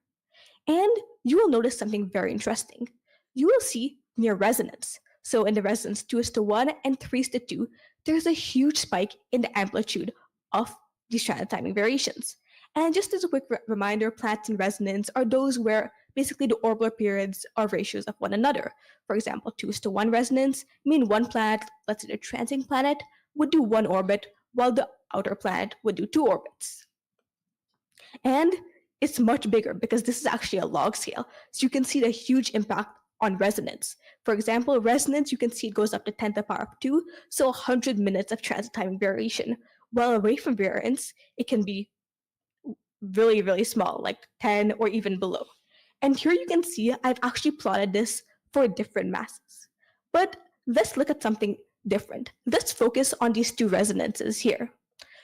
Speaker 6: And you will notice something very interesting. You will see near resonance. So in the resonance 2:1 and 3:2, there's a huge spike in the amplitude of these transit timing variations. And just as a quick reminder, planets in resonance are those where basically the orbital periods are ratios of one another. For example, 2:1 resonance mean one planet, let's say the transiting planet, would do one orbit, while the outer planet would do 2 orbits. And it's much bigger because this is actually a log scale. So you can see the huge impact on resonance. For example, resonance, you can see it goes up to 10 to the power of 2, so 100 minutes of transit timing variation. While away from variance, it can be really, really small, like 10 or even below. And here you can see I've actually plotted this for different masses. But let's look at something different. Let's focus on these two resonances here.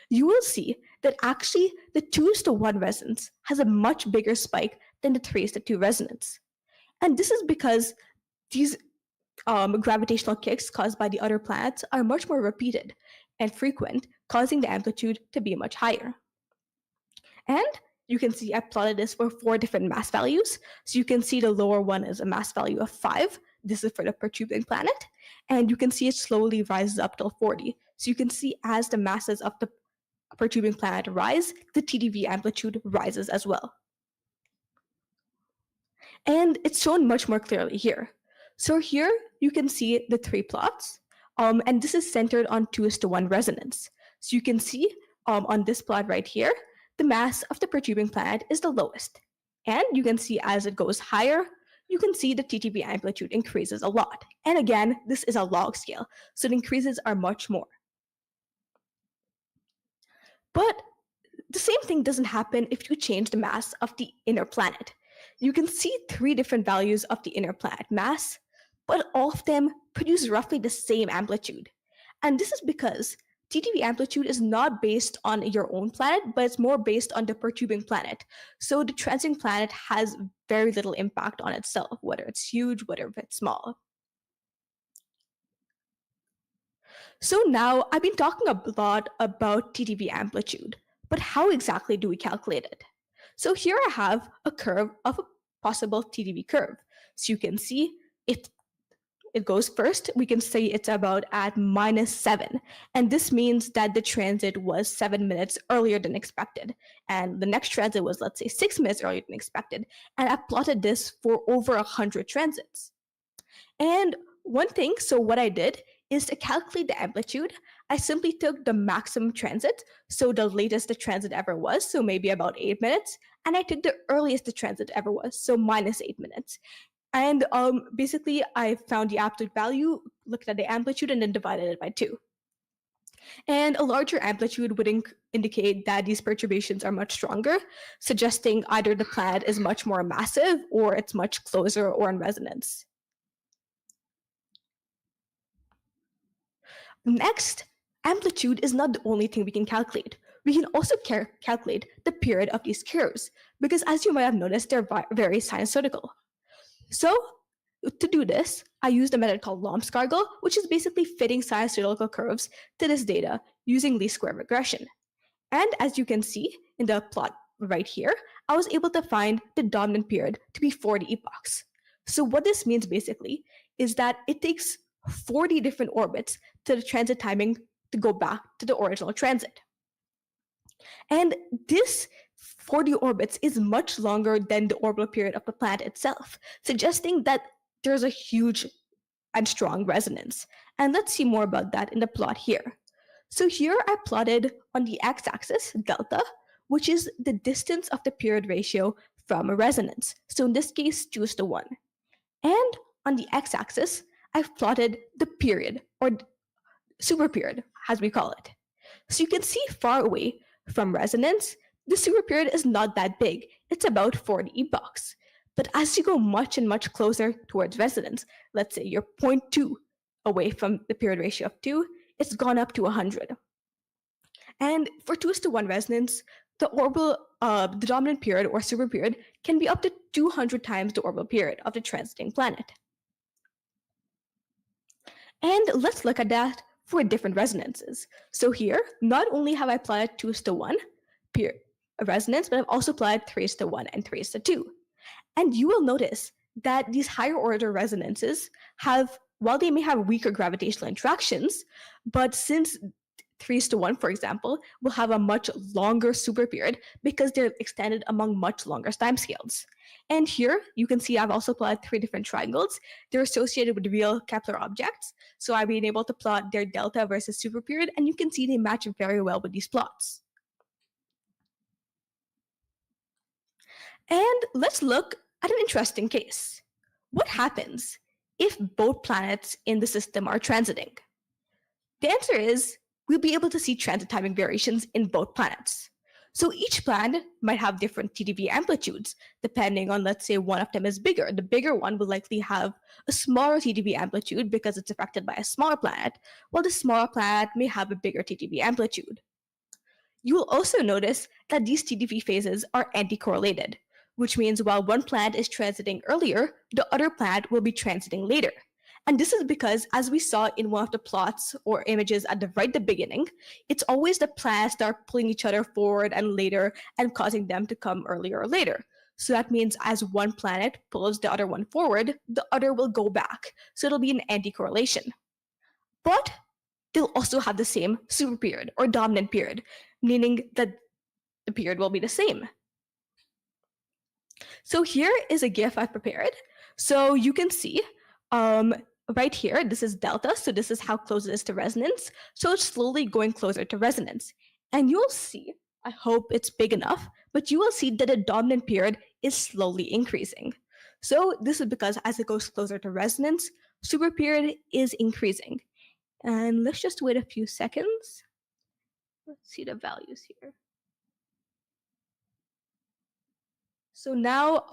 Speaker 6: You will see that actually the 2:1 resonance has a much bigger spike than the 3:2 resonance. And this is because these gravitational kicks caused by the other planets are much more repeated and frequent, causing the amplitude to be much higher. And you can see I plotted this for 4 different mass values. So you can see the lower one is a mass value of 5. This is for the perturbing planet. And you can see it slowly rises up till 40. So you can see as the masses of the perturbing planet rise, the TdV amplitude rises as well. And it's shown much more clearly here. So here you can see the 3 plots, and this is centered on 2:1 resonance. So you can see on this plot right here, the mass of the perturbing planet is the lowest. And you can see as it goes higher, you can see the TTV amplitude increases a lot. And again, this is a log scale, so the increases are much more. But the same thing doesn't happen if you change the mass of the inner planet. You can see 3 different values of the inner planet mass, but all of them produce roughly the same amplitude. And this is because TTV amplitude is not based on your own planet, but it's more based on the perturbing planet. So the transiting planet has very little impact on itself, whether it's huge, whether it's small. So now I've been talking a lot about TTV amplitude, but how exactly do we calculate it? So here I have a curve of a possible TTV curve. So you can see it goes first, we can say it's about at -7. And this means that the transit was 7 minutes earlier than expected. And the next transit was, let's say, 6 minutes earlier than expected. And I plotted this for over 100 transits. And one thing, so what I did is to calculate the amplitude, I simply took the maximum transit, so the latest the transit ever was, so maybe about 8 minutes, and I took the earliest the transit ever was, so -8 minutes. And basically, I found the absolute value, looked at the amplitude, and then divided it by 2. And a larger amplitude would indicate that these perturbations are much stronger, suggesting either the planet is much more massive or it's much closer or in resonance. Next, amplitude is not the only thing we can calculate. We can also calculate the period of these curves, because as you might have noticed, they're very sinusoidal. So to do this, I used a method called Lomskargel, which is basically fitting sinusoidal curves to this data using least square regression. And as you can see in the plot right here, I was able to find the dominant period to be 40 epochs. So what this means basically is that it takes 40 different orbits to the transit timing to go back to the original transit. And this 40 orbits is much longer than the orbital period of the planet itself, suggesting that there's a huge and strong resonance. And let's see more about that in the plot here. So here I plotted on the x-axis, delta, which is the distance of the period ratio from a resonance. So in this case, 2:1. And on the x-axis, I've plotted the period, or superperiod, as we call it. So you can see far away from resonance, the superperiod is not that big. It's about 40 epochs. But as you go much and much closer towards resonance, let's say you're 0.2 away from the period ratio of 2, it's gone up to 100. And for 2:1 resonance, the dominant period or superperiod can be up to 200 times the orbital period of the transiting planet. And let's look at that for different resonances. So here, not only have I plotted 2:1 resonance, but I've also plotted 3:1 and 3:2. And you will notice that these higher order resonances have, while they may have weaker gravitational interactions, but since 3:1, for example, will have a much longer superperiod because they're extended among much longer timescales. And here you can see I've also plotted 3 different triangles. They're associated with real Kepler objects. So I've been able to plot their delta versus superperiod, and you can see they match very well with these plots. And let's look at an interesting case. What happens if both planets in the system are transiting? The answer is we'll be able to see transit timing variations in both planets. So each planet might have different TDV amplitudes, depending on, let's say, one of them is bigger. The bigger one will likely have a smaller TDV amplitude because it's affected by a smaller planet, while the smaller planet may have a bigger TDV amplitude. You will also notice that these TDV phases are anti-correlated, which means while one planet is transiting earlier, the other planet will be transiting later. And this is because, as we saw in one of the plots or images at the beginning, it's always the planets that are pulling each other forward and later and causing them to come earlier or later. So that means as one planet pulls the other one forward, the other will go back. So it'll be an anti-correlation. But they'll also have the same super period or dominant period, meaning that the period will be the same. So here is a GIF I've prepared. So you can see right here, this is delta. So this is how close it is to resonance. So it's slowly going closer to resonance. And you'll see, I hope it's big enough, but you will see that the dominant period is slowly increasing. So this is because as it goes closer to resonance, super period is increasing. And let's just wait a few seconds. Let's see the values here. So now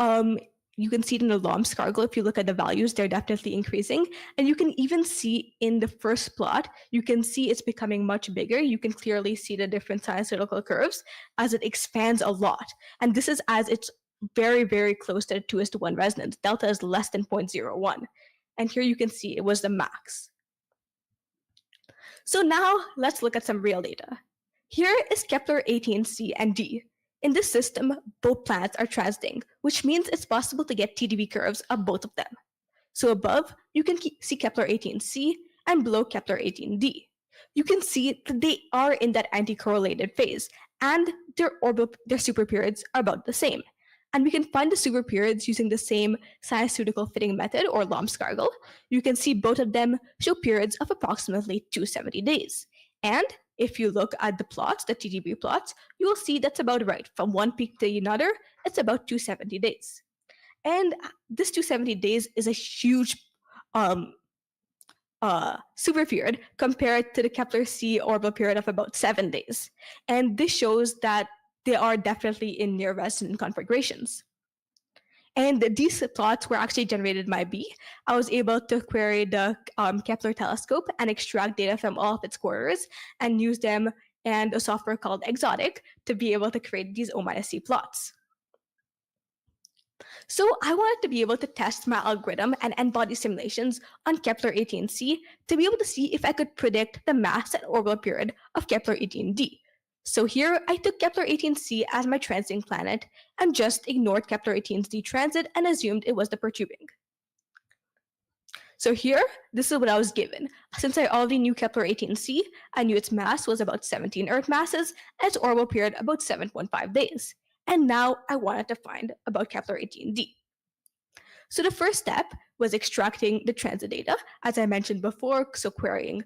Speaker 6: you can see it in the Lomscargle. If you look at the values, they're definitely increasing. And you can even see in the first plot, you can see it's becoming much bigger. You can clearly see the different sinusoidal curves as it expands a lot. And this is as it's very, very close to the 2:1 resonance. Delta is less than 0.01. And here you can see it was the max. So now let's look at some real data. Here is Kepler 18c and D. In this system, both planets are transiting, which means it's possible to get TDV curves of both of them. So above, you can see Kepler 18c, and below Kepler 18d. You can see that they are in that anti-correlated phase, and their super periods are about the same. And we can find the super periods using the same sinusoidal fitting method, or Lomscargle. You can see both of them show periods of approximately 270 days. And if you look at the plots, the TDV plots, you will see that's about right. From one peak to another, it's about 270 days. And this 270 days is a huge super period compared to the Kepler C orbital period of about 7 days. And this shows that they are definitely in near resonant configurations. And these plots were actually generated by me. I was able to query the Kepler telescope and extract data from all of its quarters and use them and a software called Exotic to be able to create these O-C plots. So I wanted to be able to test my algorithm and n-body simulations on Kepler 18c to be able to see if I could predict the mass and orbital period of Kepler 18d. So here, I took Kepler 18c as my transiting planet and just ignored Kepler 18d transit and assumed it was the perturbing. So here, this is what I was given. Since I already knew Kepler 18c, I knew its mass was about 17 Earth masses and its orbital period about 7.5 days. And now I wanted to find about Kepler 18d. So the first step was extracting the transit data, as I mentioned before, so querying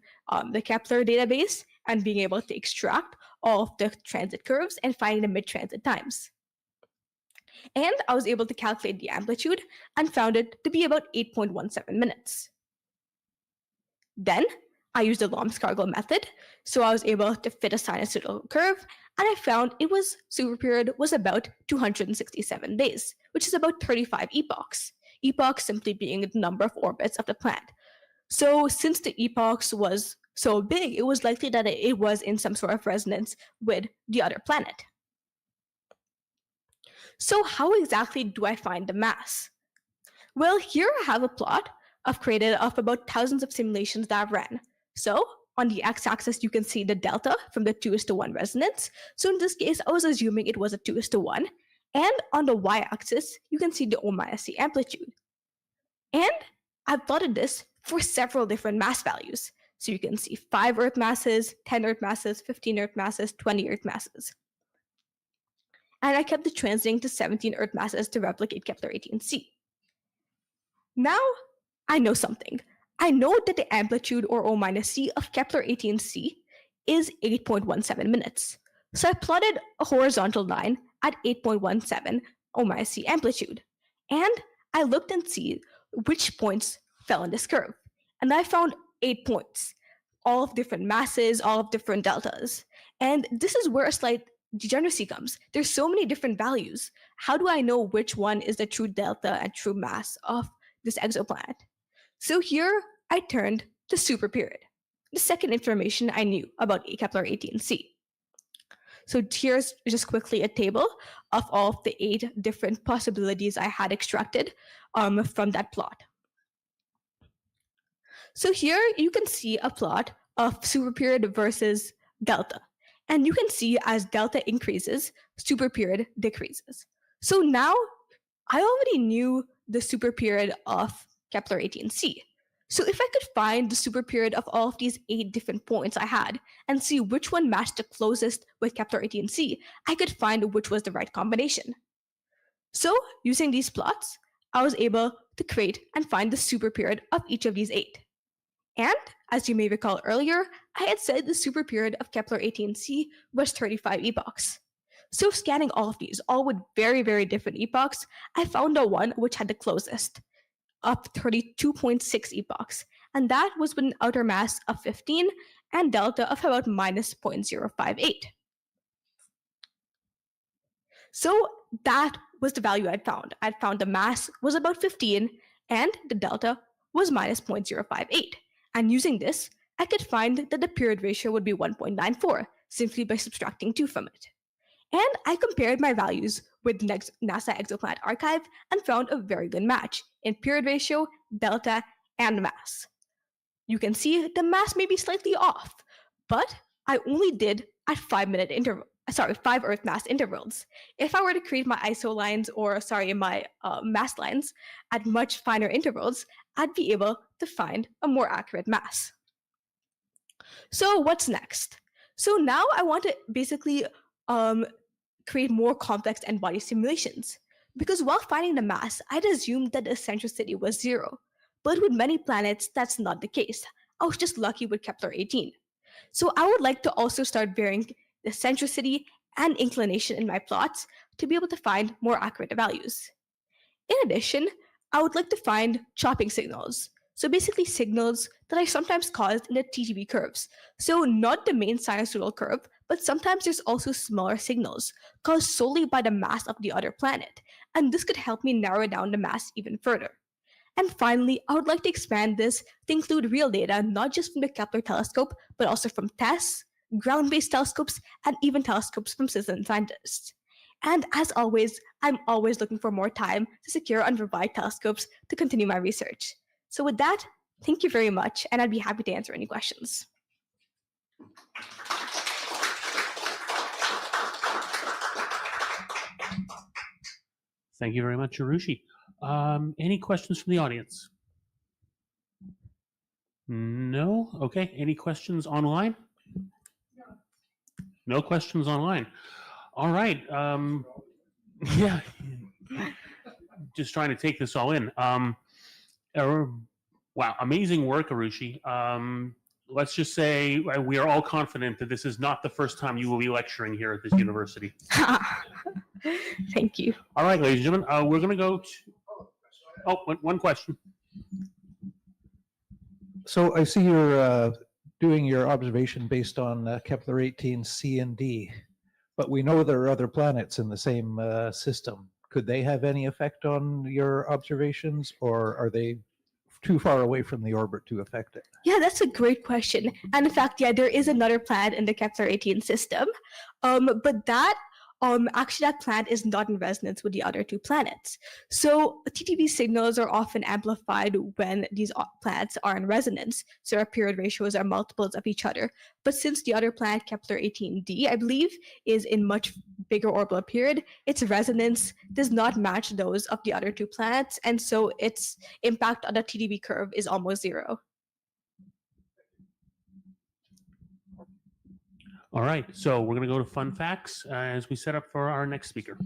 Speaker 6: the Kepler database and being able to extract all of the transit curves and finding the mid-transit times. And I was able to calculate the amplitude and found it to be about 8.17 minutes. Then I used the Lomscargle method, so I was able to fit a sinusoidal curve, and I found super period was about 267 days, which is about 35 epochs. Epochs simply being the number of orbits of the planet. So since the epochs was so big, it was likely that it was in some sort of resonance with the other planet. So how exactly do I find the mass? Well, here I have a plot I've created of about thousands of simulations that I've ran. So on the x-axis, you can see the delta from the 2:1 resonance. So in this case, I was assuming it was a 2:1. And on the y-axis, you can see the O-C amplitude. And I've plotted this for several different mass values. So you can see 5 Earth masses, 10 Earth masses, 15 Earth masses, 20 Earth masses. And I kept the transiting to 17 Earth masses to replicate Kepler 18c. Now, I know something. I know that the amplitude, or O-C, of Kepler 18c is 8.17 minutes. So I plotted a horizontal line at 8.17 O-C amplitude. And I looked and see which points fell in this curve. And I found 8 points, all of different masses, all of different deltas. And this is where a slight degeneracy comes. There's so many different values. How do I know which one is the true delta and true mass of this exoplanet? So here I turned to superperiod, the second information I knew about Kepler-18c. So here's just quickly a table of all of the 8 different possibilities I had extracted from that plot. So here you can see a plot of superperiod versus delta. And you can see as delta increases, superperiod decreases. So now I already knew the superperiod of Kepler-18c. So if I could find the superperiod of all of these 8 different points I had and see which one matched the closest with Kepler-18c, I could find which was the right combination. So using these plots, I was able to create and find the superperiod of each of these 8. And as you may recall earlier, I had said the superperiod of Kepler-18c was 35 epochs. So scanning all of these, all with very, very different epochs, I found the one which had the closest, of 32.6 epochs, and that was with an outer mass of 15 and delta of about minus 0.058. So that was the value I'd found. I'd found the mass was about 15 and the delta was minus 0.058. And using this, I could find that the period ratio would be 1.94 simply by subtracting 2 from it. And I compared my values with the NASA Exoplanet Archive and found a very good match in period ratio, delta, and mass. You can see the mass may be slightly off, but I only did at 5 Earth mass intervals. If I were to create my ISO lines or my mass lines at much finer intervals, I'd be able to find a more accurate mass. So what's next? So now I want to basically create more complex n-body simulations. Because while finding the mass, I'd assumed that the eccentricity was 0. But with many planets, that's not the case. I was just lucky with Kepler-18. So I would like to also start varying the eccentricity and inclination in my plots to be able to find more accurate values. In addition, I would like to find chopping signals. So basically signals that are sometimes caused in the TTB curves. So not the main sinusoidal curve, but sometimes there's also smaller signals caused solely by the mass of the other planet. And this could help me narrow down the mass even further. And finally, I would like to expand this to include real data, not just from the Kepler telescope, but also from TESS, ground-based telescopes, and even telescopes from citizen scientists. And as always, I'm always looking for more time to secure and provide telescopes to continue my research. So with that, thank you very much, and I'd be happy to answer any questions.
Speaker 2: Thank you very much, Arushi. Any questions from the audience? No? Okay. Any questions online? No questions online. All right. Yeah. Just trying to take this all in. Wow, amazing work, Arushi. Let's just say we are all confident that this is not the first time you will be lecturing here at this university.
Speaker 6: Thank you.
Speaker 2: All right, ladies and gentlemen, we're going to go to... Oh, one question.
Speaker 4: So I see you're doing your observation based on Kepler-18c and d, but we know there are other planets in the same system. Could they have any effect on your observations, or are they too far away from the orbit to affect it?
Speaker 6: Yeah, that's a great question. And in fact, yeah, there is another planet in the Kepler-18 system, but that actually that planet is not in resonance with the other 2 planets. So TTB signals are often amplified when these planets are in resonance. So our period ratios are multiples of each other. But since the other planet, Kepler-18d, I believe, is in much bigger orbital period, its resonance does not match those of the other 2 planets. And so its impact on the TTB curve is almost 0.
Speaker 2: All right, so we're going to go to fun facts as we set up for our next speaker.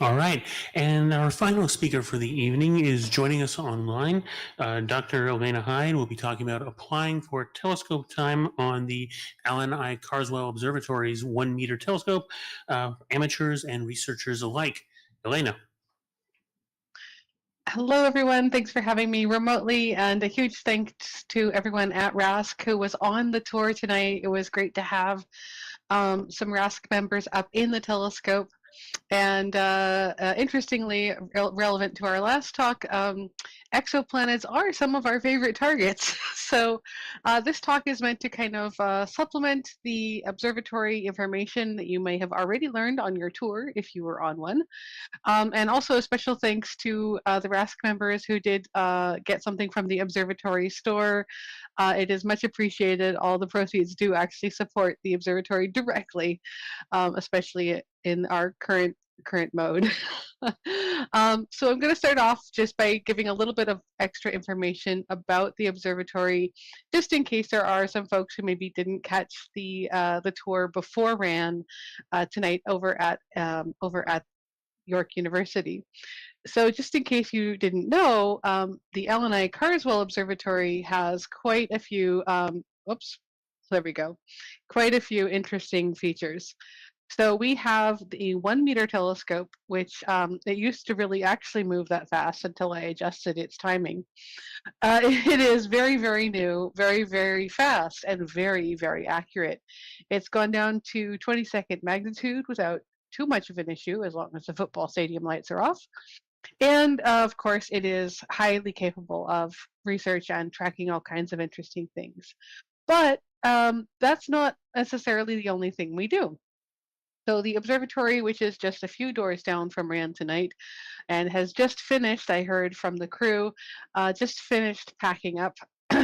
Speaker 2: All right. And our final speaker for the evening is joining us online. Dr. Elaina Hyde will be talking about applying for telescope time on the Alan I. Carswell Observatory's 1 meter telescope, amateurs and researchers alike. Elaina.
Speaker 7: Hello, everyone. Thanks for having me remotely, and a huge thanks to everyone at RASC who was on the tour tonight. It was great to have some RASC members up in the telescope. And interestingly, relevant to our last talk, exoplanets are some of our favorite targets. So this talk is meant to kind of supplement the observatory information that you may have already learned on your tour if you were on one. And also a special thanks to the RASC members who did get something from the observatory store. It is much appreciated. All the proceeds do actually support the observatory directly, especially in our current mode. So I'm going to start off just by giving a little bit of extra information about the observatory, just in case there are some folks who maybe didn't catch the tour before RAN tonight over at York University. So just in case you didn't know, the Alan I. Carswell Observatory has quite a few, there we go, quite a few interesting features. So we have the 1 meter telescope, which it used to really actually move that fast until I adjusted its timing. It is very, very new, very, very fast, and very, very accurate. It's gone down to 22nd magnitude without too much of an issue, as long as the football stadium lights are off. And of course, it is highly capable of research and tracking all kinds of interesting things. But that's not necessarily the only thing we do. So the observatory, which is just a few doors down from RAN tonight, and has just finished, I heard from the crew, just finished packing up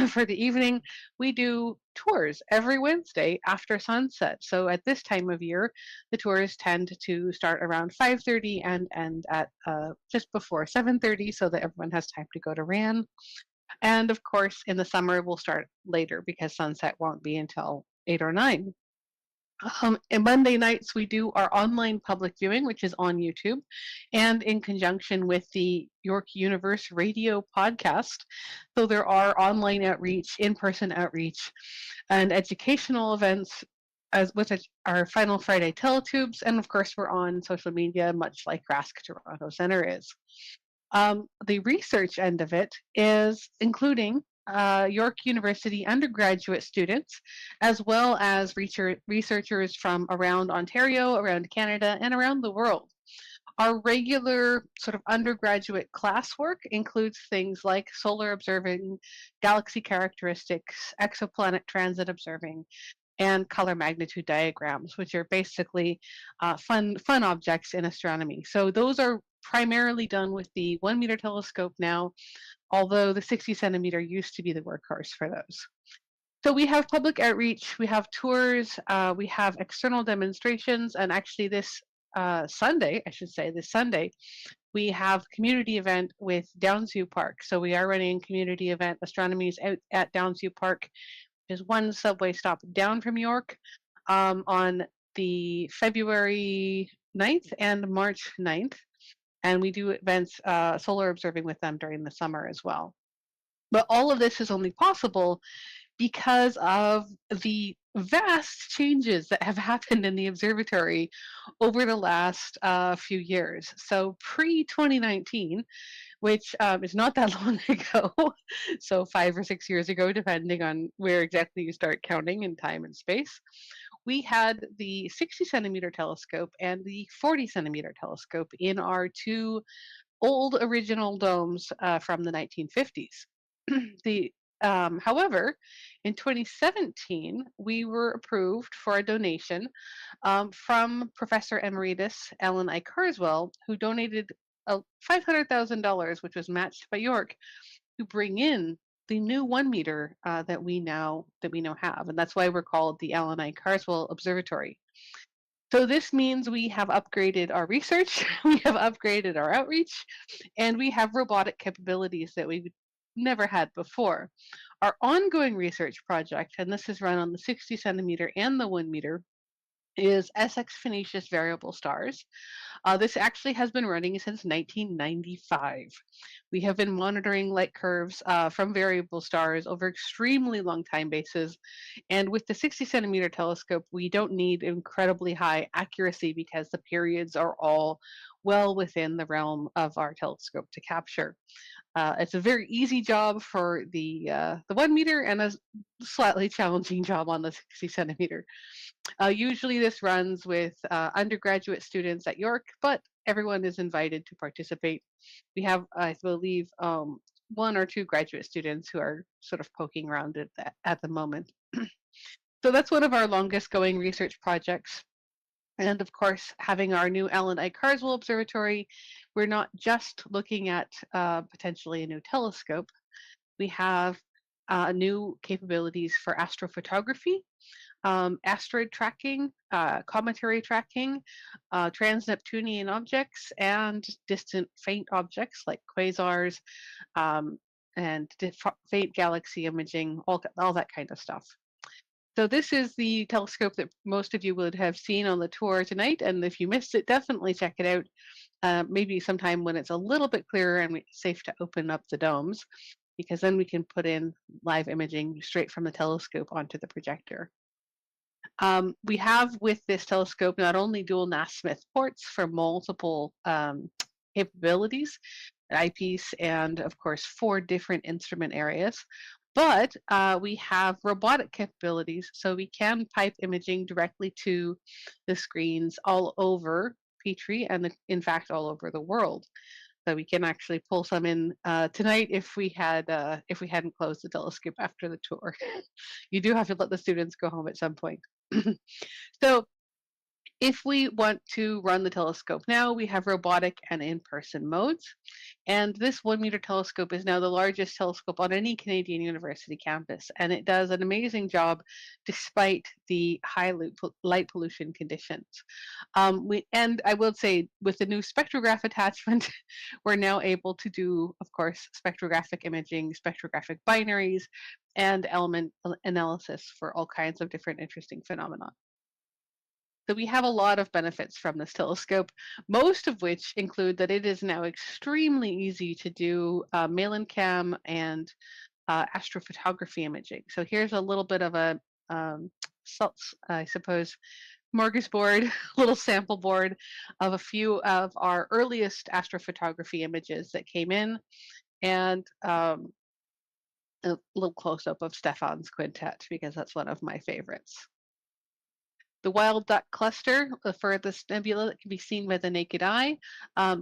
Speaker 7: for the evening. We do tours every Wednesday after sunset. So at this time of year, the tours tend to start around 5:30 and end at just before 7:30, so that everyone has time to go to RAN. And of course, in the summer, we'll start later because sunset won't be until 8 or 9. And Monday nights, we do our online public viewing, which is on YouTube, and in conjunction with the York University Radio podcast. So there are online outreach, in-person outreach, and educational events as with our Final Friday teletubes. And of course, we're on social media, much like RASC Toronto Centre is. The research end of it is including York University undergraduate students, as well as researchers from around Ontario, around Canada, and around the world. Our regular sort of undergraduate classwork includes things like solar observing, galaxy characteristics, exoplanet transit observing, and color magnitude diagrams, which are basically fun objects in astronomy. So those are primarily done with the 1 meter telescope now, although the 60 centimeter used to be the workhorse for those. So we have public outreach, we have tours, we have external demonstrations, and actually this Sunday, we have community event with Downsview Park. So we are running community event astronomies out at Downsview Park, which is one subway stop down from York, on the February 9th and March 9th. And we do events, solar observing with them during the summer as well. But all of this is only possible because of the vast changes that have happened in the observatory over the last few years. So pre-2019, which is not that long ago, so 5 or 6 years ago, depending on where exactly you start counting in time and space, we had the 60 centimeter telescope and the 40 centimeter telescope in our two old original domes from the 1950s. However, in 2017, we were approved for a donation from Professor Emeritus Alan I. Carswell, who donated $500,000, which was matched by York, to bring in the new 1 meter that we now have, and that's why we're called the Alan I. Carswell Observatory. So this means we have upgraded our research, we have upgraded our outreach, and we have robotic capabilities that we've never had before. Our ongoing research project, and this is run on the 60 centimeter and the 1 meter, is SX Phoenicius variable stars. This actually has been running since 1995. We have been monitoring light curves from variable stars over extremely long time bases. And with the 60 centimeter telescope, we don't need incredibly high accuracy because the periods are all well within the realm of our telescope to capture. It's a very easy job for the 1 meter and a slightly challenging job on the 60 centimeter. Usually this runs with undergraduate students at York, but everyone is invited to participate. We have, I believe, 1 or 2 graduate students who are sort of poking around at the moment. So that's one of our longest going research projects. And of course, having our new Alan I. Carswell Observatory, we're not just looking at potentially a new telescope. We have new capabilities for astrophotography, asteroid tracking, cometary tracking, trans-Neptunian objects, and distant faint objects like quasars, and faint galaxy imaging, all that kind of stuff. So this is the telescope that most of you would have seen on the tour tonight, and if you missed it, definitely check it out. Maybe sometime when it's a little bit clearer and it's safe to open up the domes, because then we can put in live imaging straight from the telescope onto the projector. We have with this telescope not only dual Nasmyth ports for multiple capabilities, eyepiece, and of course 4 different instrument areas, but we have robotic capabilities, so we can pipe imaging directly to the screens all over Petrie and in fact all over the world. So we can actually pull some in tonight if we hadn't closed the telescope after the tour. You do have to let the students go home at some point. So if we want to run the telescope now, we have robotic and in-person modes. And this 1 meter telescope is now the largest telescope on any Canadian university campus. And it does an amazing job despite the high light pollution conditions. And I will say with the new spectrograph attachment, we're now able to do, of course, spectrographic imaging, spectrographic binaries, and element analysis for all kinds of different interesting phenomena. So we have a lot of benefits from this telescope, most of which include that it is now extremely easy to do mail-in-cam and astrophotography imaging. So here's a little bit of a, I suppose, smorgasbord, little sample board of a few of our earliest astrophotography images that came in, and a little close-up of Stefan's quintet, because that's one of my favorites. The Wild Duck Cluster, the furthest nebula that can be seen by the naked eye.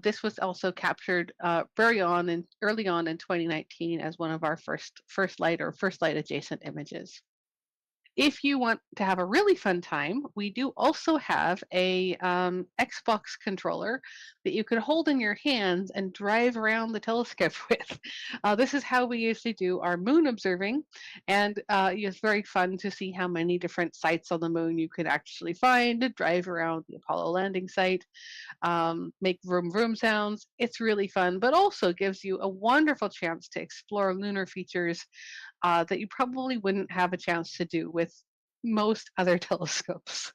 Speaker 7: This was also captured early on in 2019 as one of our first light adjacent images. If you want to have a really fun time, we do also have a Xbox controller that you can hold in your hands and drive around the telescope with. This is how we usually do our moon observing, and it's very fun to see how many different sites on the moon you can actually find, drive around the Apollo landing site, make vroom vroom sounds. It's really fun, but also gives you a wonderful chance to explore lunar features that you probably wouldn't have a chance to do with most other telescopes.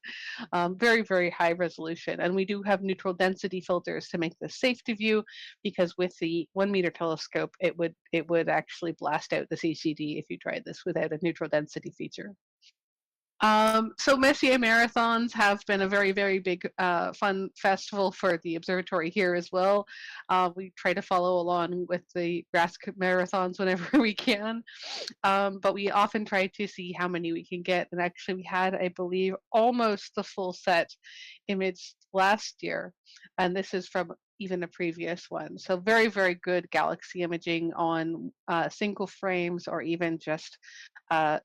Speaker 7: Very, very high resolution. And we do have neutral density filters to make this safe to view, because with the 1 meter telescope, it would actually blast out the CCD if you tried this without a neutral density feature. So Messier Marathons have been a very, very big fun festival for the observatory here as well. We try to follow along with the RASC marathons whenever we can, but we often try to see how many we can get. And actually we had, I believe, almost the full set imaged last year, and this is from even a previous one. So very, very good galaxy imaging on single frames or even just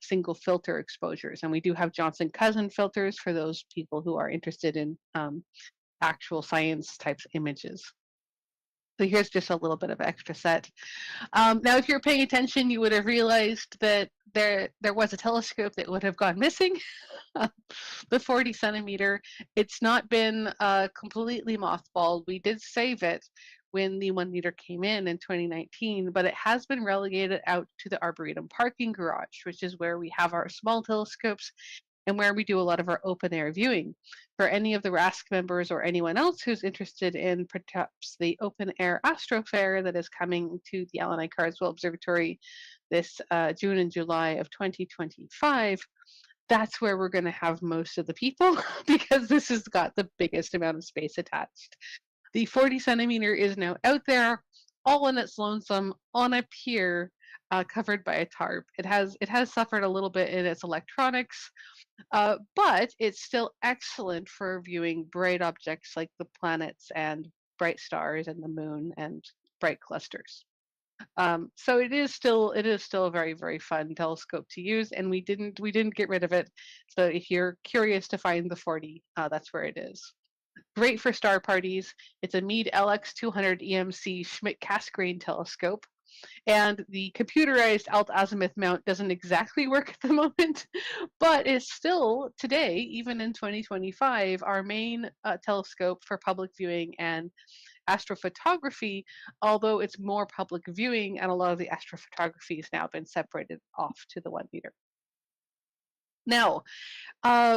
Speaker 7: single filter exposures. And we do have Johnson cousin filters for those people who are interested in actual science types images. So here's just a little bit of extra set. Now, if you're paying attention, you would have realized that there was a telescope that would have gone missing. The 40 centimeter. It's not been completely mothballed. We did save it when the 1 meter came in 2019, but it has been relegated out to the Arboretum parking garage, which is where we have our small telescopes and where we do a lot of our open air viewing. For any of the RASC members or anyone else who's interested in perhaps the open air astro fair that is coming to the Elaina Carswell Observatory this June and July of 2025, that's where we're going to have most of the people because this has got the biggest amount of space attached. The 40 centimeter is now out there, all in its lonesome on a pier covered by a tarp. It has suffered a little bit in its electronics, but it's still excellent for viewing bright objects like the planets and bright stars and the moon and bright clusters. So it is still a very, very fun telescope to use, and we didn't get rid of it. So if you're curious to find the 40, that's where it is. Great for star parties. It's a Meade LX200 EMC Schmidt-Cassegrain telescope. And the computerized alt-azimuth mount doesn't exactly work at the moment, but it's still today, even in 2025, our main telescope for public viewing and astrophotography, although it's more public viewing and a lot of the astrophotography has now been separated off to the 1 meter. Now,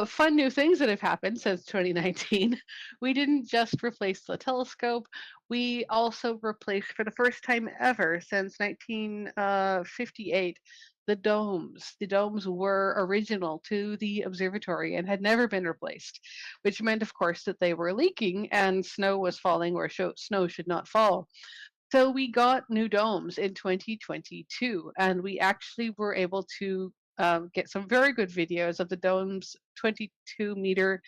Speaker 7: fun new things that have happened since 2019. We didn't just replace the telescope, we also replaced, for the first time ever since 1958, the domes. The domes were original to the observatory and had never been replaced, which meant, of course, that they were leaking and snow was falling where snow should not fall. So we got new domes in 2022, and we actually were able to get some very good videos of the domes, 22-meter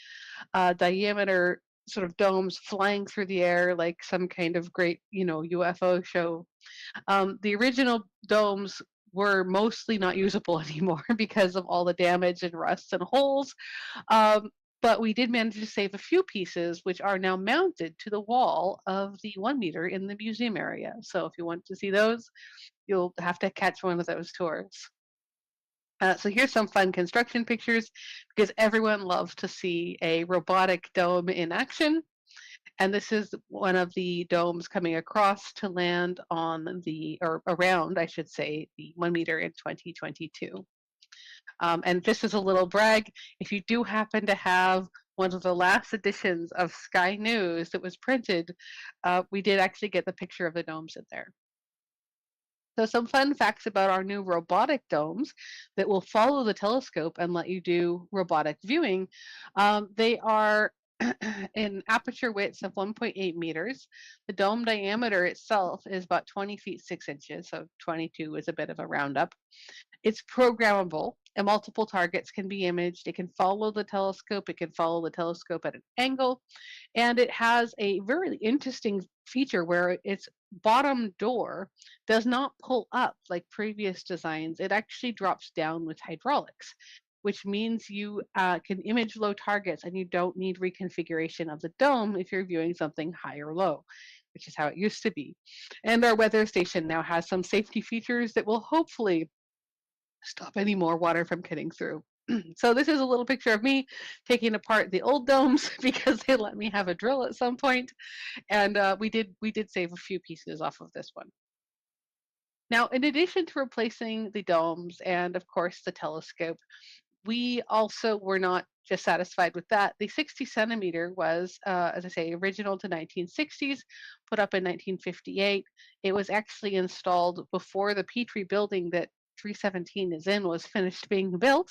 Speaker 7: diameter sort of domes flying through the air like some kind of great, UFO show. The original domes were mostly not usable anymore because of all the damage and rust and holes. But we did manage to save a few pieces, which are now mounted to the wall of the 1 meter in the museum area. So if you want to see those, you'll have to catch one of those tours. So here's some fun construction pictures because everyone loves to see a robotic dome in action. And this is one of the domes coming across to land on or around, I should say, the 1 meter in 2022. And this is a little brag. If you do happen to have one of the last editions of Sky News that was printed, we did actually get the picture of the domes in there. So some fun facts about our new robotic domes that will follow the telescope and let you do robotic viewing. They are in aperture widths of 1.8 meters. The dome diameter itself is about 20 feet 6 inches, so 22 is a bit of a roundup. It's programmable, and multiple targets can be imaged. It can follow the telescope. It can follow the telescope at an angle. And it has a very interesting feature where its bottom door does not pull up like previous designs. It actually drops down with hydraulics, which means you can image low targets and you don't need reconfiguration of the dome if you're viewing something high or low, which is how it used to be. And our weather station now has some safety features that will hopefully stop any more water from getting through. So this is a little picture of me taking apart the old domes because they let me have a drill at some point, and we did save a few pieces off of this one. Now, in addition to replacing the domes and of course the telescope, we also were not just satisfied with that. The 60 centimeter was, as I say, original to 1960s, put up in 1958. It was actually installed before the Petrie building that 317 is in was finished being built,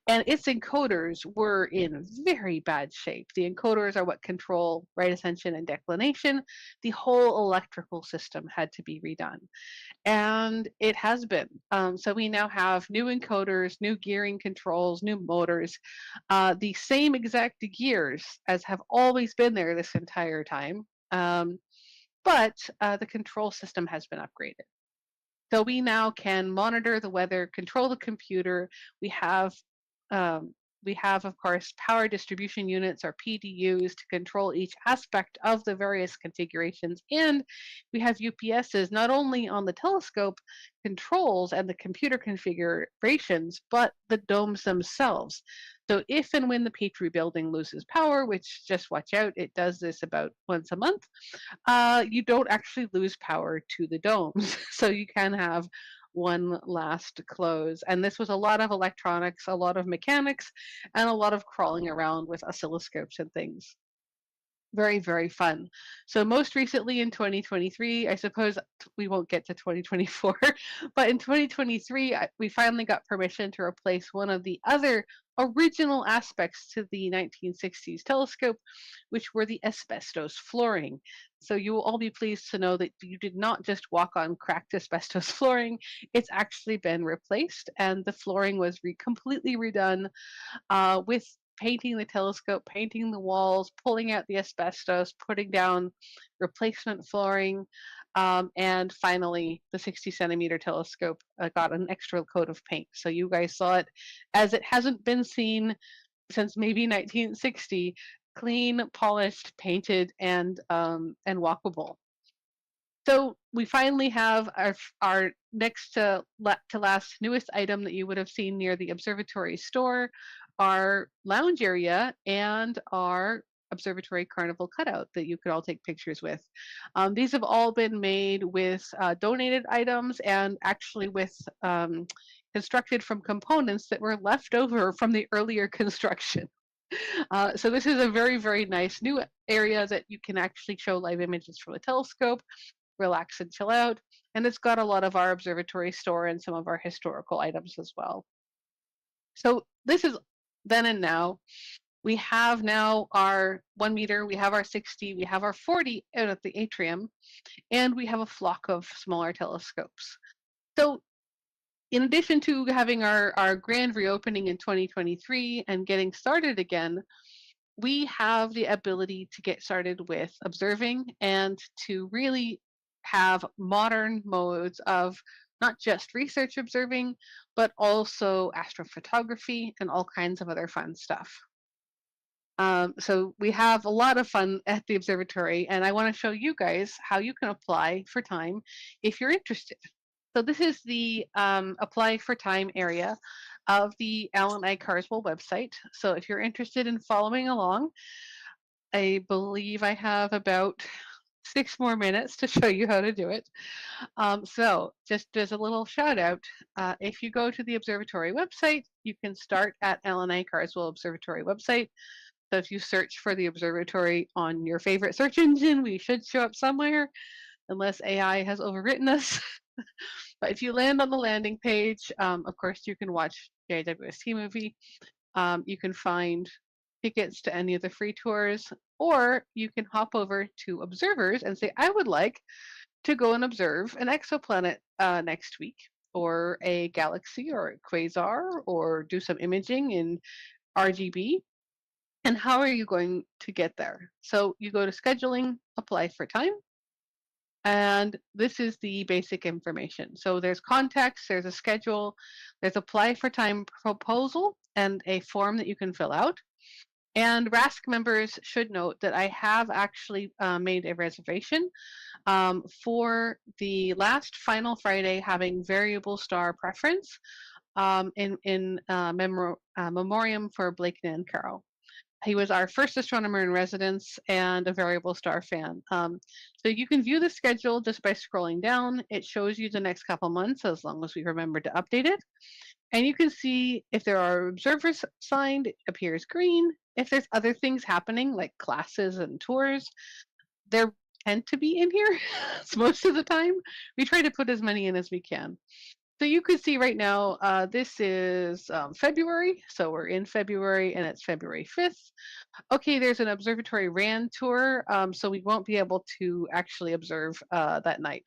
Speaker 7: and its encoders were in very bad shape. The encoders are what control right ascension and declination. The whole electrical system had to be redone, and it has been. So we now have new encoders, new gearing controls, new motors, the same exact gears as have always been there this entire time, but the control system has been upgraded. So we now can monitor the weather, control the computer. We have, of course, power distribution units, or PDUs, to control each aspect of the various configurations. And we have UPSs not only on the telescope controls and the computer configurations, but the domes themselves. So if and when the Petrie building loses power, which, just watch out, it does this about once a month, you don't actually lose power to the domes. So you can have one last close. And this was a lot of electronics, a lot of mechanics, and a lot of crawling around with oscilloscopes and things. Very, very fun. So most recently in 2023, I suppose we won't get to 2024, but in 2023, we finally got permission to replace one of the other original aspects to the 1960s telescope, which were the asbestos flooring. So you will all be pleased to know that you did not just walk on cracked asbestos flooring. It's actually been replaced, and the flooring was completely redone with painting the telescope, painting the walls, pulling out the asbestos, putting down replacement flooring, and finally the 60-centimeter telescope got an extra coat of paint. So you guys saw it as it hasn't been seen since maybe 1960, clean, polished, painted, and walkable. So we finally have our next to last newest item that you would have seen near the observatory store, our lounge area, and our observatory carnival cutout that you could all take pictures with. These have all been made with donated items and actually with constructed from components that were left over from the earlier construction. So this is a very, very nice new area that you can actually show live images from the telescope, relax and chill out. And it's got a lot of our observatory store and some of our historical items as well. So this is then and now. We have now our 1 meter, we have our 60, we have our 40 out at the atrium, and we have a flock of smaller telescopes. So in addition to having our grand reopening in 2023 and getting started again, we have the ability to get started with observing and to really have modern modes of not just research observing, but also astrophotography and all kinds of other fun stuff. So we have a lot of fun at the observatory, and I want to show you guys how you can apply for time if you're interested. So this is the apply for time area of the Alan I. Carswell website. So if you're interested in following along, I believe I have about 6 more minutes to show you how to do it. So just as a little shout out, if you go to the observatory website, you can start at Alan I. Carswell Observatory website. So if you search for the observatory on your favorite search engine, we should show up somewhere, unless AI has overwritten us. But if you land on the landing page, of course, you can watch the IWST movie. You can find tickets to any of the free tours, or you can hop over to observers and say, I would like to go and observe an exoplanet next week, or a galaxy, or a quasar, or do some imaging in RGB. And how are you going to get there? So you go to scheduling, apply for time, and this is the basic information. So there's context, there's a schedule, there's apply for time proposal, and a form that you can fill out. And RASC members should note that I have actually made a reservation for the last final Friday having variable star preference in memoriam for Blake Nancaro. He was our first astronomer in residence and a variable star fan. So you can view the schedule just by scrolling down. It shows you the next couple months, as long as we remember to update it. And you can see if there are observers signed, it appears green. If there's other things happening, like classes and tours, there tend to be in here most of the time. We try to put as many in as we can. So you can see right now, this is February, so we're in February, and it's February 5th. Okay, there's an observatory RAN tour, so we won't be able to actually observe that night.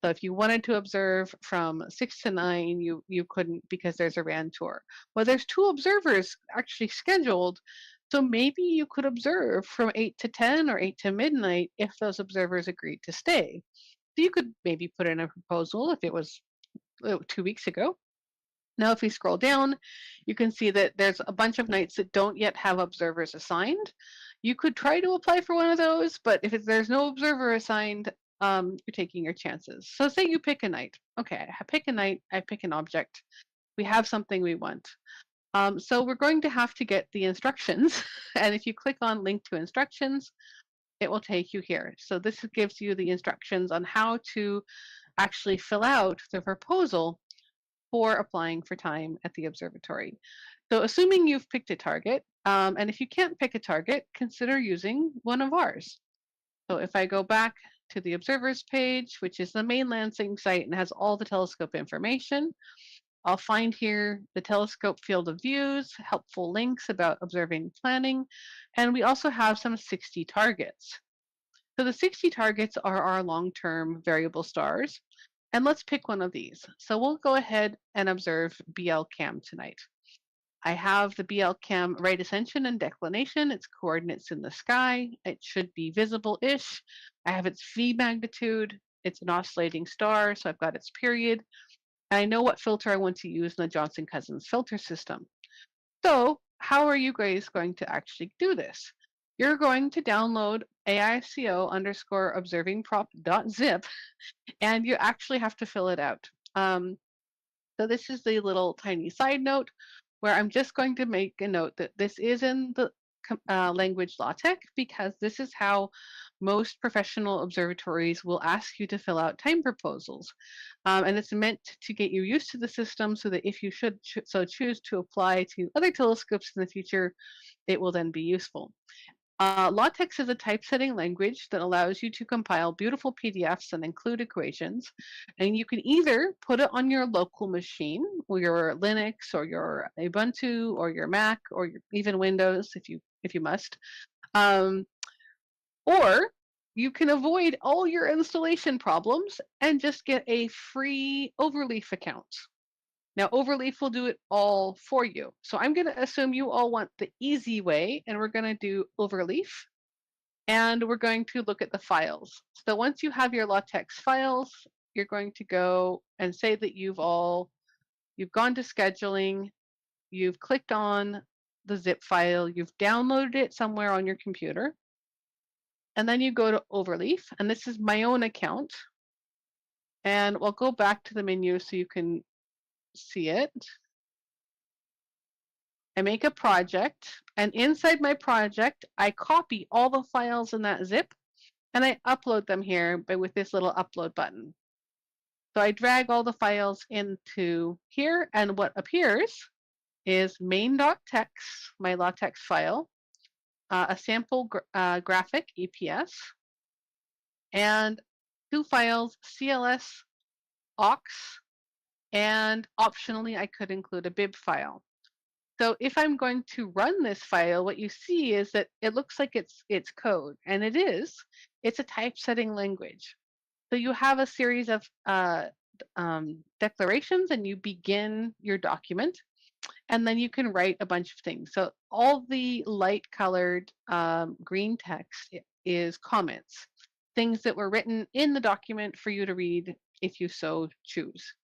Speaker 7: So if you wanted to observe from 6 to 9, you couldn't because there's a RAN tour. Well, there's 2 observers actually scheduled, so maybe you could observe from 8 to 10 or 8 to midnight if those observers agreed to stay. So you could maybe put in a proposal if it was 2 weeks ago. Now, if we scroll down, you can see that there's a bunch of nights that don't yet have observers assigned. You could try to apply for one of those, but if there's no observer assigned, you're taking your chances. So say you pick a night. Okay, I pick a night, I pick an object. We have something we want. So we're going to have to get the instructions. And if you click on link to instructions, it will take you here. So this gives you the instructions on how to actually fill out the proposal for applying for time at the observatory. So assuming you've picked a target, and if you can't pick a target, consider using one of ours. So if I go back to the observers page, which is the main Lansing site and has all the telescope information, I'll find here the telescope field of views, helpful links about observing planning, and we also have some 60 targets. So the 60 targets are our long-term variable stars, and let's pick one of these. So we'll go ahead and observe BL-CAM tonight. I have the BL-CAM right ascension and declination, its coordinates in the sky. It should be visible-ish. I have its V magnitude. It's an oscillating star, so I've got its period. And I know what filter I want to use in the Johnson-Cousins filter system. So how are you guys going to actually do this? You're going to download AICO _ observing prop.zip, and you actually have to fill it out. So this is the little tiny side note where I'm just going to make a note that this is in the language LaTeX, because this is how most professional observatories will ask you to fill out time proposals. And it's meant to get you used to the system so that if you should so choose to apply to other telescopes in the future, it will then be useful. LaTeX is a typesetting language that allows you to compile beautiful PDFs and include equations. And you can either put it on your local machine, or your Linux, or your Ubuntu, or your Mac, or even Windows, if you must. Or you can avoid all your installation problems and just get a free Overleaf account. Now, Overleaf will do it all for you. So I'm going to assume you all want the easy way, and we're going to do Overleaf, and we're going to look at the files. So once you have your LaTeX files, you're going to go and say that you've gone to scheduling, you've clicked on the zip file, you've downloaded it somewhere on your computer, and then you go to Overleaf, and this is my own account. And we'll go back to the menu so you can see it. I make a project, and inside my project, I copy all the files in that zip, and I upload them here with this little upload button. So I drag all the files into here, and what appears is main.txt, my LaTeX file, a sample graphic, EPS, and 2 files, CLS, aux, and optionally, I could include a bib file. So if I'm going to run this file, what you see is that it looks like it's code, and it is. It's a typesetting language. So you have a series of declarations, and you begin your document, and then you can write a bunch of things. So all the light-colored green text is comments, things that were written in the document for you to read if you so choose.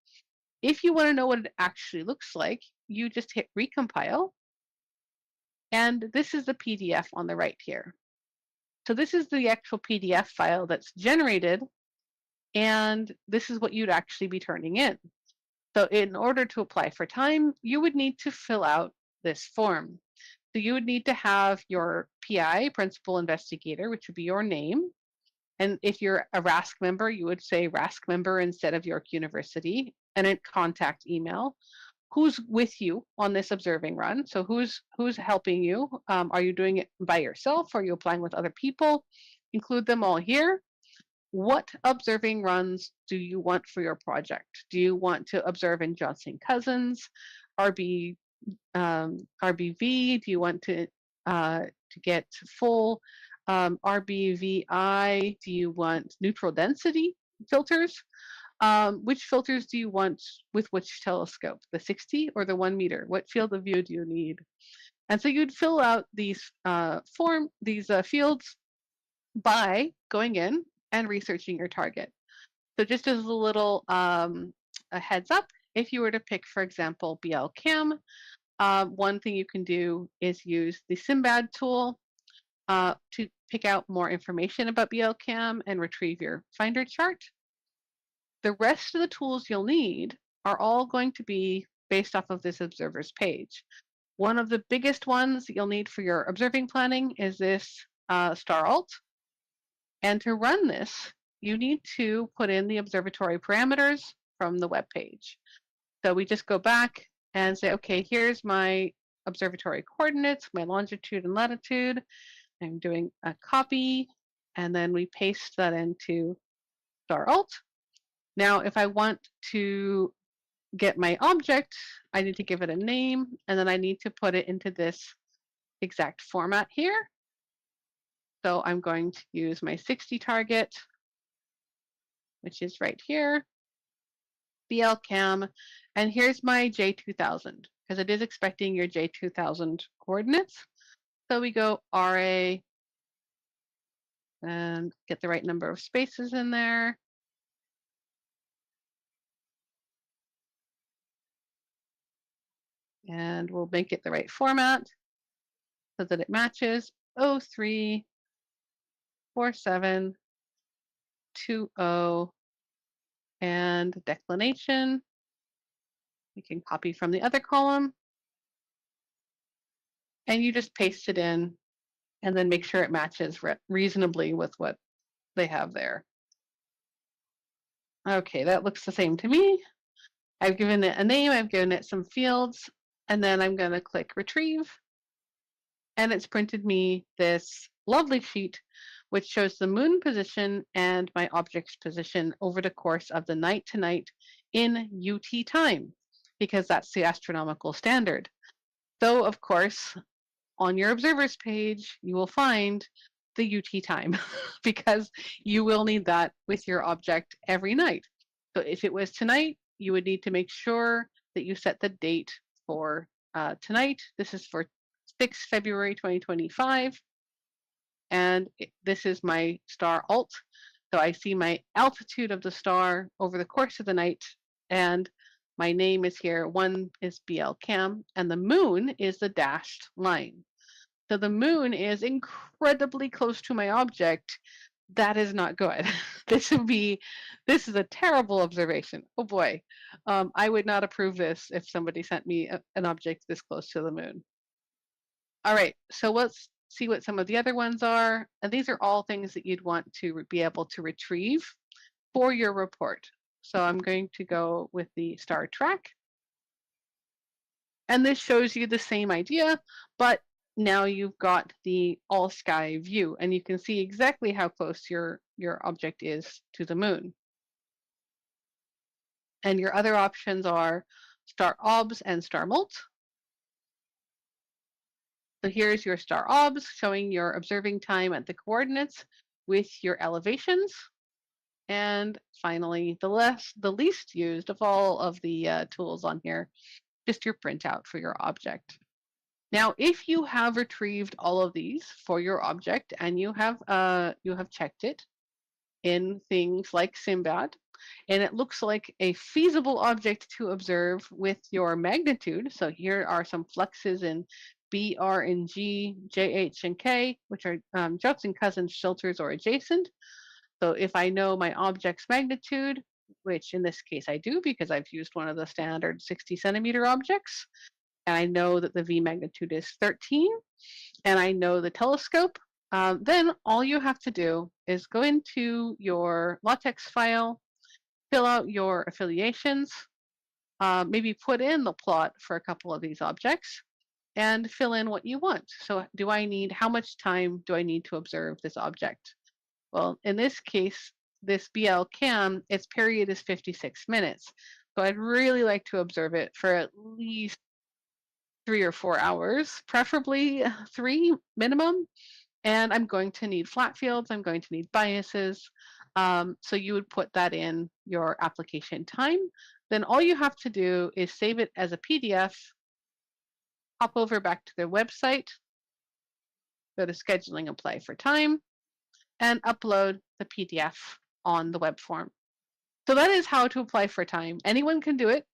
Speaker 7: If you want to know what it actually looks like, you just hit recompile, and this is the PDF on the right here. So this is the actual PDF file that's generated, and this is what you'd actually be turning in. So in order to apply for time, you would need to fill out this form. So you would need to have your PI, Principal Investigator, which would be your name. And if you're a RASC member, you would say RASC member instead of York University, and a contact email. Who's with you on this observing run? So who's helping you? Are you doing it by yourself? Are you applying with other people? Include them all here. What observing runs do you want for your project? Do you want to observe in Johnson-Cousins, RBV? Do you want to get full RBVI? Do you want neutral density filters? Which filters do you want with which telescope? The 60 or the 1 meter? What field of view do you need? And so you'd fill out these fields by going in and researching your target. So just as a little a heads up, if you were to pick, for example, BL-CAM, one thing you can do is use the Simbad tool to pick out more information about BL-CAM and retrieve your finder chart. The rest of the tools you'll need are all going to be based off of this observer's page. One of the biggest ones that you'll need for your observing planning is this star alt. And to run this, you need to put in the observatory parameters from the web page. So we just go back and say, okay, here's my observatory coordinates, my longitude and latitude. I'm doing a copy, and then we paste that into star alt. Now, if I want to get my object, I need to give it a name, and then I need to put it into this exact format here. So I'm going to use my 60 target, which is right here, BLCam, and here's my J2000, because it is expecting your J2000 coordinates. So we go RA and get the right number of spaces in there. And we'll make it the right format so that it matches 034720 and declination. We can copy from the other column. And you just paste it in and then make sure it matches reasonably with what they have there. Okay, that looks the same to me. I've given it a name, I've given it some fields, and then I'm going to click retrieve. And it's printed me this lovely sheet which shows the moon position and my object's position over the course of the night to night in UT time, because that's the astronomical standard. So, of course, on your observers page, you will find the UT time because you will need that with your object every night. So if it was tonight, you would need to make sure that you set the date for tonight. This is for 6 February 2025. And this is my star alt. So I see my altitude of the star over the course of the night, and my name is here. One is BLCam, and the moon is the dashed line. So the moon is incredibly close to my object. That is not good. This is a terrible observation. Oh boy. I would not approve this if somebody sent me an object this close to the moon. All right, so let's see what some of the other ones are. And these are all things that you'd want to be able to retrieve for your report. So I'm going to go with the star track. And this shows you the same idea, but now you've got the all sky view, and you can see exactly how close your object is to the moon. And your other options are star obs and star molt. So here's your star obs showing your observing time at the coordinates with your elevations. And finally, the least used of all of the tools on here, just your printout for your object. Now, if you have retrieved all of these for your object and you have checked it in things like Simbad, and it looks like a feasible object to observe with your magnitude. So here are some fluxes in B, R, and G, J, H, and K, which are Josephson cousins, shelters, or adjacent. So if I know my object's magnitude, which in this case I do because I've used one of the standard 60 centimeter objects, and I know that the V magnitude is 13, and I know the telescope, then all you have to do is go into your LaTeX file, fill out your affiliations, maybe put in the plot for a couple of these objects, and fill in what you want. So how much time do I need to observe this object? Well, in this case, this BLCam, its period is 56 minutes. So I'd really like to observe it for at least 3 or 4 hours, preferably 3 minimum. And I'm going to need flat fields. I'm going to need biases. So you would put that in your application time. Then all you have to do is save it as a PDF, hop over back to their website, go to scheduling, apply for time, and upload the PDF on the web form. So that is how to apply for time. Anyone can do it.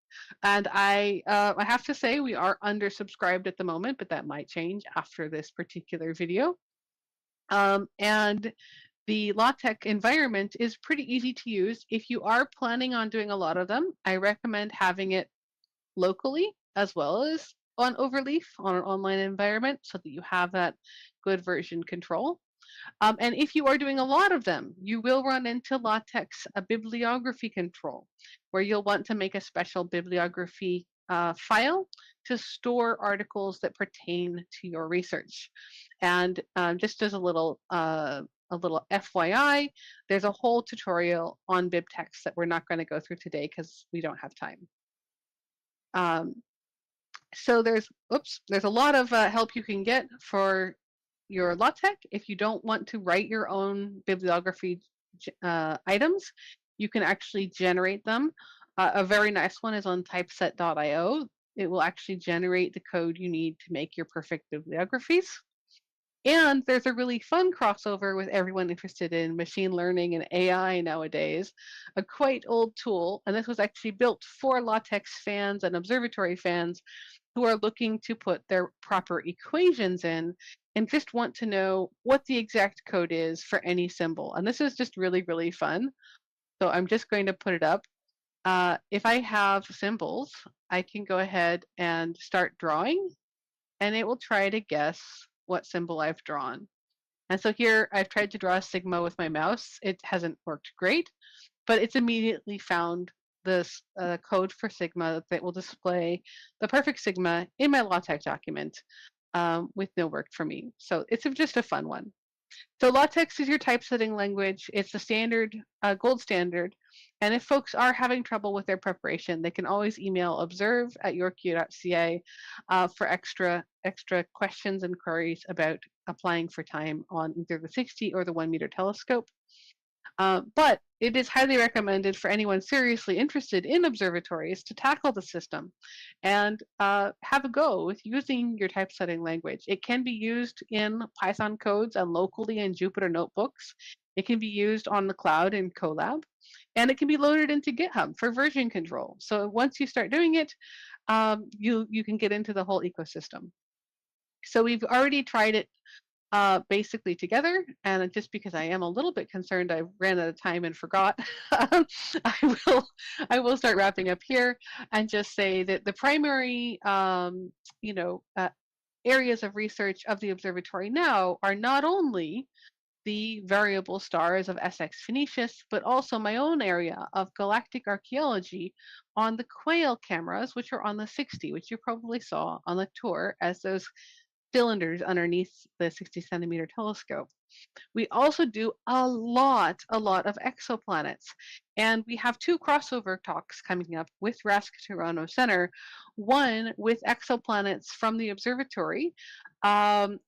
Speaker 7: And I have to say we are undersubscribed at the moment, but that might change after this particular video. And the LaTeX environment is pretty easy to use. If you are planning on doing a lot of them, I recommend having it locally as well as on Overleaf on an online environment so that you have that good version control. And if you are doing a lot of them, you will run into LaTeX a bibliography control, where you'll want to make a special bibliography file to store articles that pertain to your research. And just as a little FYI, there's a whole tutorial on BibTeX that we're not going to go through today because we don't have time. So there's a lot of help you can get for your LaTeX. If you don't want to write your own bibliography items, you can actually generate them. A very nice one is on typeset.io. It will actually generate the code you need to make your perfect bibliographies. And there's a really fun crossover with everyone interested in machine learning and AI nowadays, a quite old tool. And this was actually built for LaTeX fans and observatory fans who are looking to put their proper equations in and just want to know what the exact code is for any symbol. And this is just really, really fun. So I'm just going to put it up. If I have symbols, I can go ahead and start drawing, and it will try to guess what symbol I've drawn. And so here I've tried to draw a sigma with my mouse. It hasn't worked great, but it's immediately found this code for sigma that will display the perfect sigma in my LaTeX document with no work for me. So it's just a fun one. So LaTeX is your typesetting language. It's the standard, gold standard. And if folks are having trouble with their preparation, they can always email observe@yorku.ca for extra questions and queries about applying for time on either the 60 or the 1 meter telescope. But it is highly recommended for anyone seriously interested in observatories to tackle the system and have a go with using your typesetting language. It can be used in Python codes and locally in Jupyter notebooks. It can be used on the cloud in Colab, and it can be loaded into GitHub for version control. So once you start doing it, you can get into the whole ecosystem. So we've already tried it basically together, and just because I am a little bit concerned I ran out of time and forgot, I will start wrapping up here and just say that the primary areas of research of the observatory now are not only the variable stars of SX Phoenicius, but also my own area of galactic archaeology on the Quail cameras, which are on the 60, which you probably saw on the tour as those cylinders underneath the 60 centimeter telescope. We also do a lot of exoplanets. And we have 2 crossover talks coming up with RASC Toronto Center, one with exoplanets from the observatory and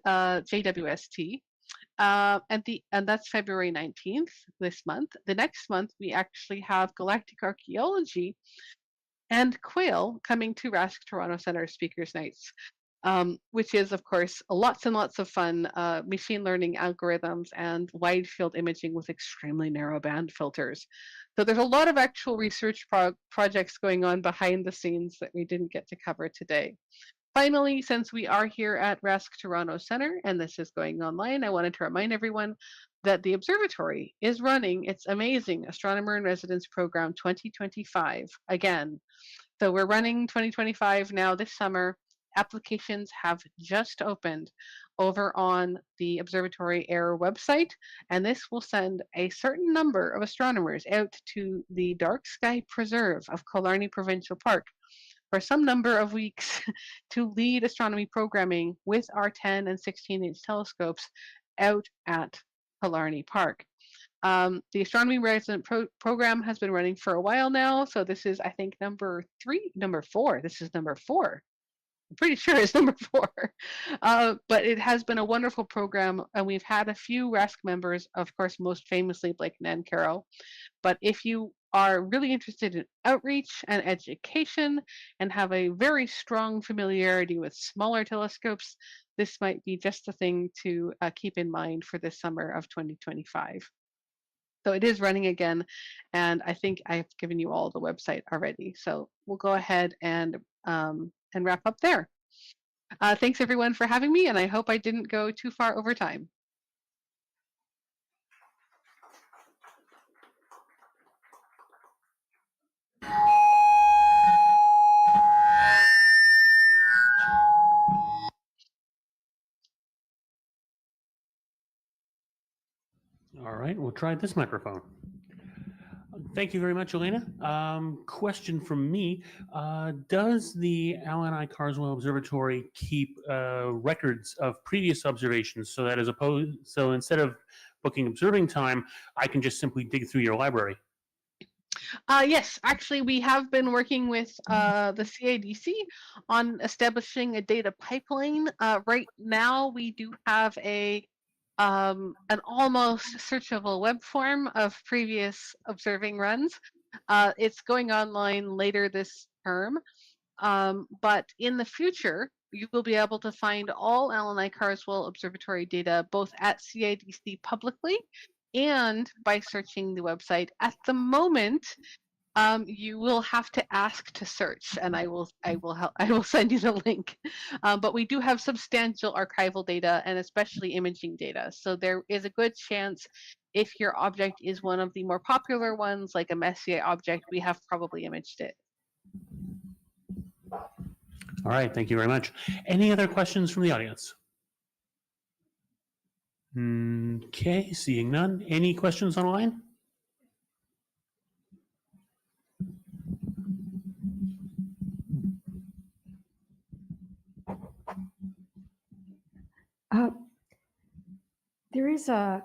Speaker 7: JWST. And that's February 19th this month. The next month, we actually have galactic archaeology and Quail coming to RASC Toronto Center Speakers Nights. Which is, of course, lots and lots of fun machine learning algorithms and wide field imaging with extremely narrow band filters. So there's a lot of actual research projects going on behind the scenes that we didn't get to cover today. Finally, since we are here at RASC Toronto Center and this is going online, I wanted to remind everyone that the observatory is running its amazing Astronomer in Residence program 2025 again. So we're running 2025 now this summer. Applications have just opened over on the Observatory Air website, and this will send a certain number of astronomers out to the Dark Sky Preserve of Killarney Provincial Park for some number of weeks to lead astronomy programming with our 10 and 16-inch telescopes out at Killarney Park. The Astronomy Resident program has been running for a while now, so this is, I think, number 4. This is number 4. I'm pretty sure it's number 4. But it has been a wonderful program, and we've had a few RASC members, of course, most famously Blake Nancaro. But if you are really interested in outreach and education and have a very strong familiarity with smaller telescopes, this might be just the thing to keep in mind for this summer of 2025. So it is running again, and I think I've given you all the website already. So we'll go ahead and wrap up there. Thanks everyone for having me, and I hope I didn't go too far over time.
Speaker 2: try this microphone. Thank you very much, Elaina. Question from me. Does the Alan I. Carswell Observatory keep records of previous observations so that so instead of booking observing time, I can just simply dig through your library?
Speaker 7: Yes, actually, we have been working with the CADC on establishing a data pipeline. Right now, we do have an almost searchable web form of previous observing runs. It's going online later this term, but in the future, you will be able to find all Alan I. Carswell Observatory data both at CADC publicly and by searching the website. At the moment, you will have to ask to search, and I will send you the link. But we do have substantial archival data and especially imaging data. So there is a good chance if your object is one of the more popular ones, like a Messier object, we have probably imaged it.
Speaker 2: All right, thank you very much. Any other questions from the audience? Okay, seeing none. Any questions online?
Speaker 5: There is a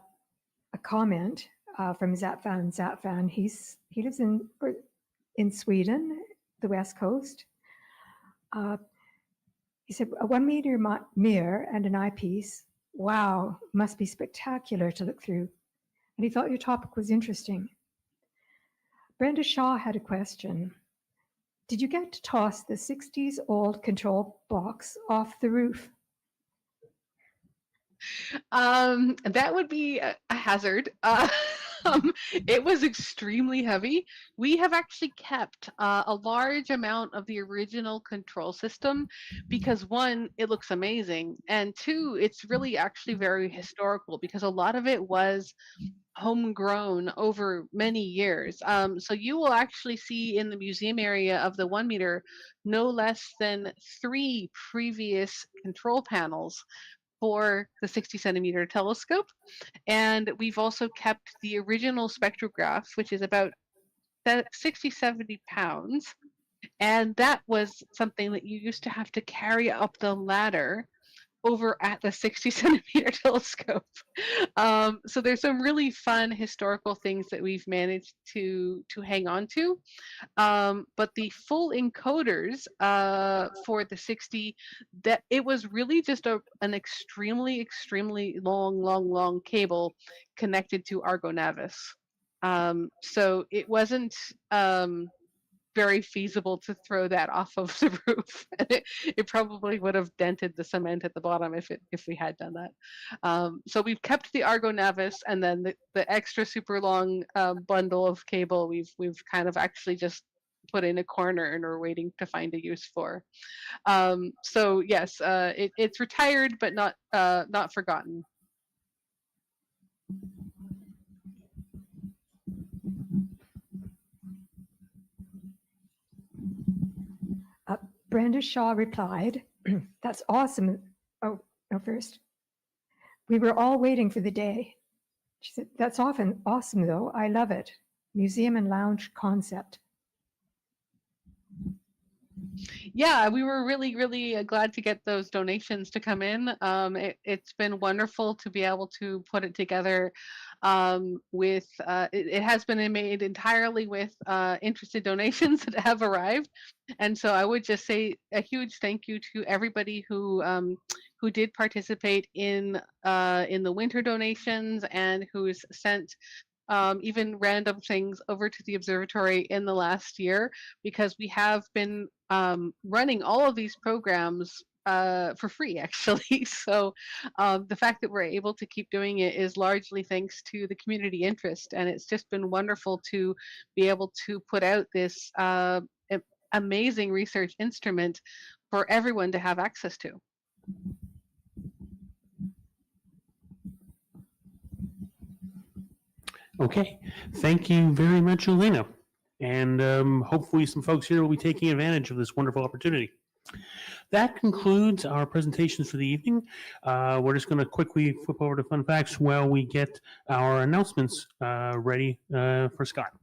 Speaker 5: comment from Zapfan. He lives in Sweden, the West Coast. He said, a 1 meter mirror and an eyepiece. Wow, must be spectacular to look through. And he thought your topic was interesting. Brenda Shaw had a question. Did you get to toss the 60s old control box off the roof?
Speaker 7: That would be a hazard. It was extremely heavy. We have actually kept a large amount of the original control system because one, it looks amazing, and two, it's really actually very historical because a lot of it was homegrown over many years. So you will actually see in the museum area of the 1 meter no less than 3 previous control panels for the 60 centimeter telescope. And we've also kept the original spectrograph, which is about 60, 70 pounds. And that was something that you used to have to carry up the ladder over at the 60 centimeter telescope. So there's some really fun historical things that we've managed to hang on to. But the full encoders for the 60, that it was really just an extremely long cable connected to Argo Navis. So it wasn't very feasible to throw that off of the roof. It probably would have dented the cement at the bottom if we had done that. So we've kept the Argo Navis, and then the extra super long bundle of cable we've kind of actually just put in a corner and are waiting to find a use for. So yes, it's retired but not forgotten.
Speaker 5: Brenda Shaw replied, that's awesome. Oh, no, first. We were all waiting for the day. She said, that's often awesome though. I love it. Museum and lounge concept.
Speaker 7: Yeah, we were really glad to get those donations to come in. It's been wonderful to be able to put it together with, it has been made entirely with interested donations that have arrived. And so I would just say a huge thank you to everybody who did participate in the winter donations and who's sent even random things over to the observatory in the last year, because we have been running all of these programs for free, actually. So the fact that we're able to keep doing it is largely thanks to the community interest, and it's just been wonderful to be able to put out this amazing research instrument for everyone to have access to.
Speaker 2: Okay, thank you very much, Elaina. And hopefully some folks here will be taking advantage of this wonderful opportunity. That concludes our presentations for the evening. We're just going to quickly flip over to fun facts while we get our announcements ready for Scott.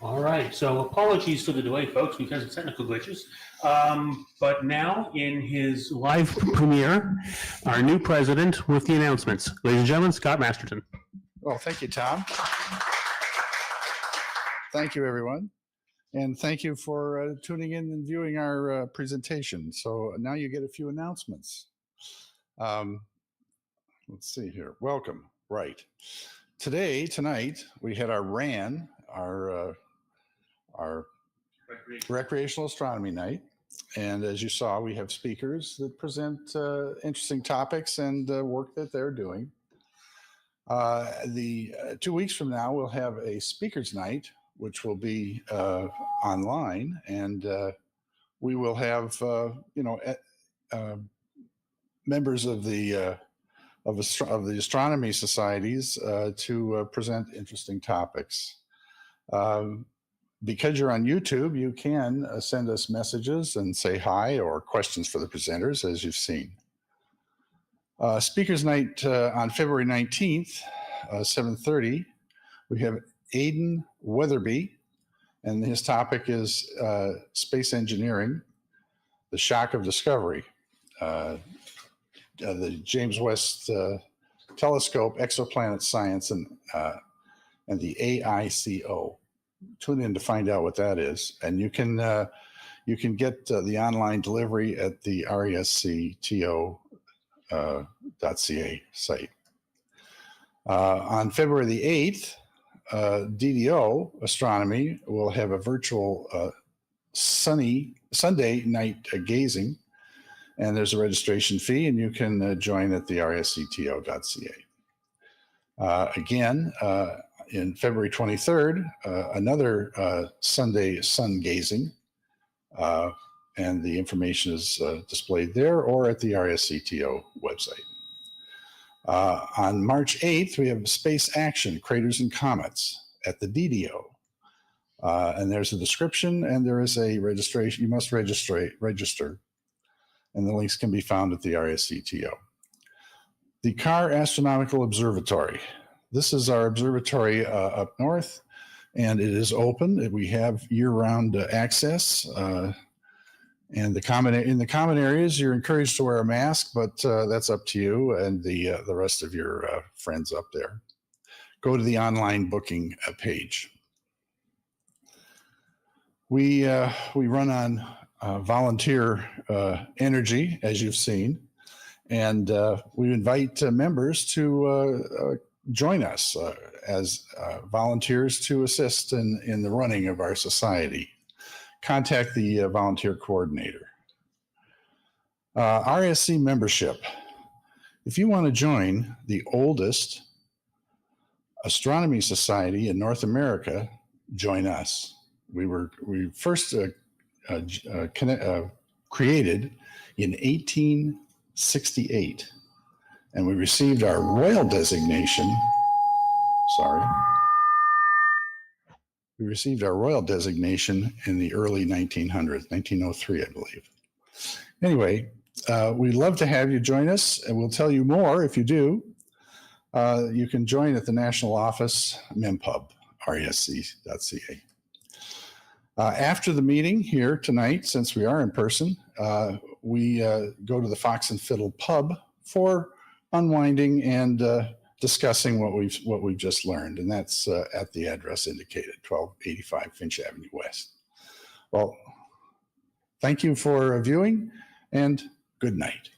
Speaker 2: All right, so apologies for the delay, folks, because of technical glitches. But now, in his live premiere, our new president with the announcements. Ladies and gentlemen, Scott Masterton.
Speaker 3: Well, thank you, Tom. Thank you, everyone. And thank you for tuning in and viewing our presentation. So now you get a few announcements. Let's see here. Welcome. Right. Tonight, we had our RAN, our Recreational Astronomy Night. And as you saw, we have speakers that present interesting topics and work that they're doing. 2 weeks from now, we'll have a speakers night, which will be online, and we will have members of the astronomy societies to present interesting topics. Because you're on YouTube, you can send us messages and say hi or questions for the presenters, as you've seen. Speakers night on February 19th, 7:30, we have Aidan Weatherby, and his topic is space engineering, the shock of discovery. The James West Telescope, Exoplanet Science, and the AICO. Tune in to find out what that is, and you can get the online delivery at the rescto.ca site. On February the 8th, DDO Astronomy will have a virtual Sunday night gazing, and there's a registration fee, and you can join at the rescto.ca. Again, in February 23rd, another Sunday sun gazing, and the information is displayed there or at the RSCTO website. On March 8th, we have Space Action, Craters and Comets at the DDO. And there's a description and there is a registration. You must register, and the links can be found at the RSCTO. The Carr Astronomical Observatory. This is our observatory up north, and it is open. We have year-round access. And in the common areas, you're encouraged to wear a mask, but that's up to you and the rest of your friends up there. Go to the online booking page. We run on volunteer energy, as you've seen, and we invite members to join us as volunteers to assist in the running of our society. Contact the volunteer coordinator. RSC membership. If you want to join the oldest astronomy society in North America, join us. We first created in 1868, and we received our royal designation. We received our royal designation in the early 1900s, 1903, I believe. Anyway, we'd love to have you join us, and we'll tell you more if you do. You can join at the national office, MemPub, rsc.ca. After the meeting here tonight, since we are in person, we go to the Fox and Fiddle Pub for unwinding and discussing what we've just learned, and that's at the address indicated, 1285 Finch Avenue West. Well, thank you for viewing, and good night.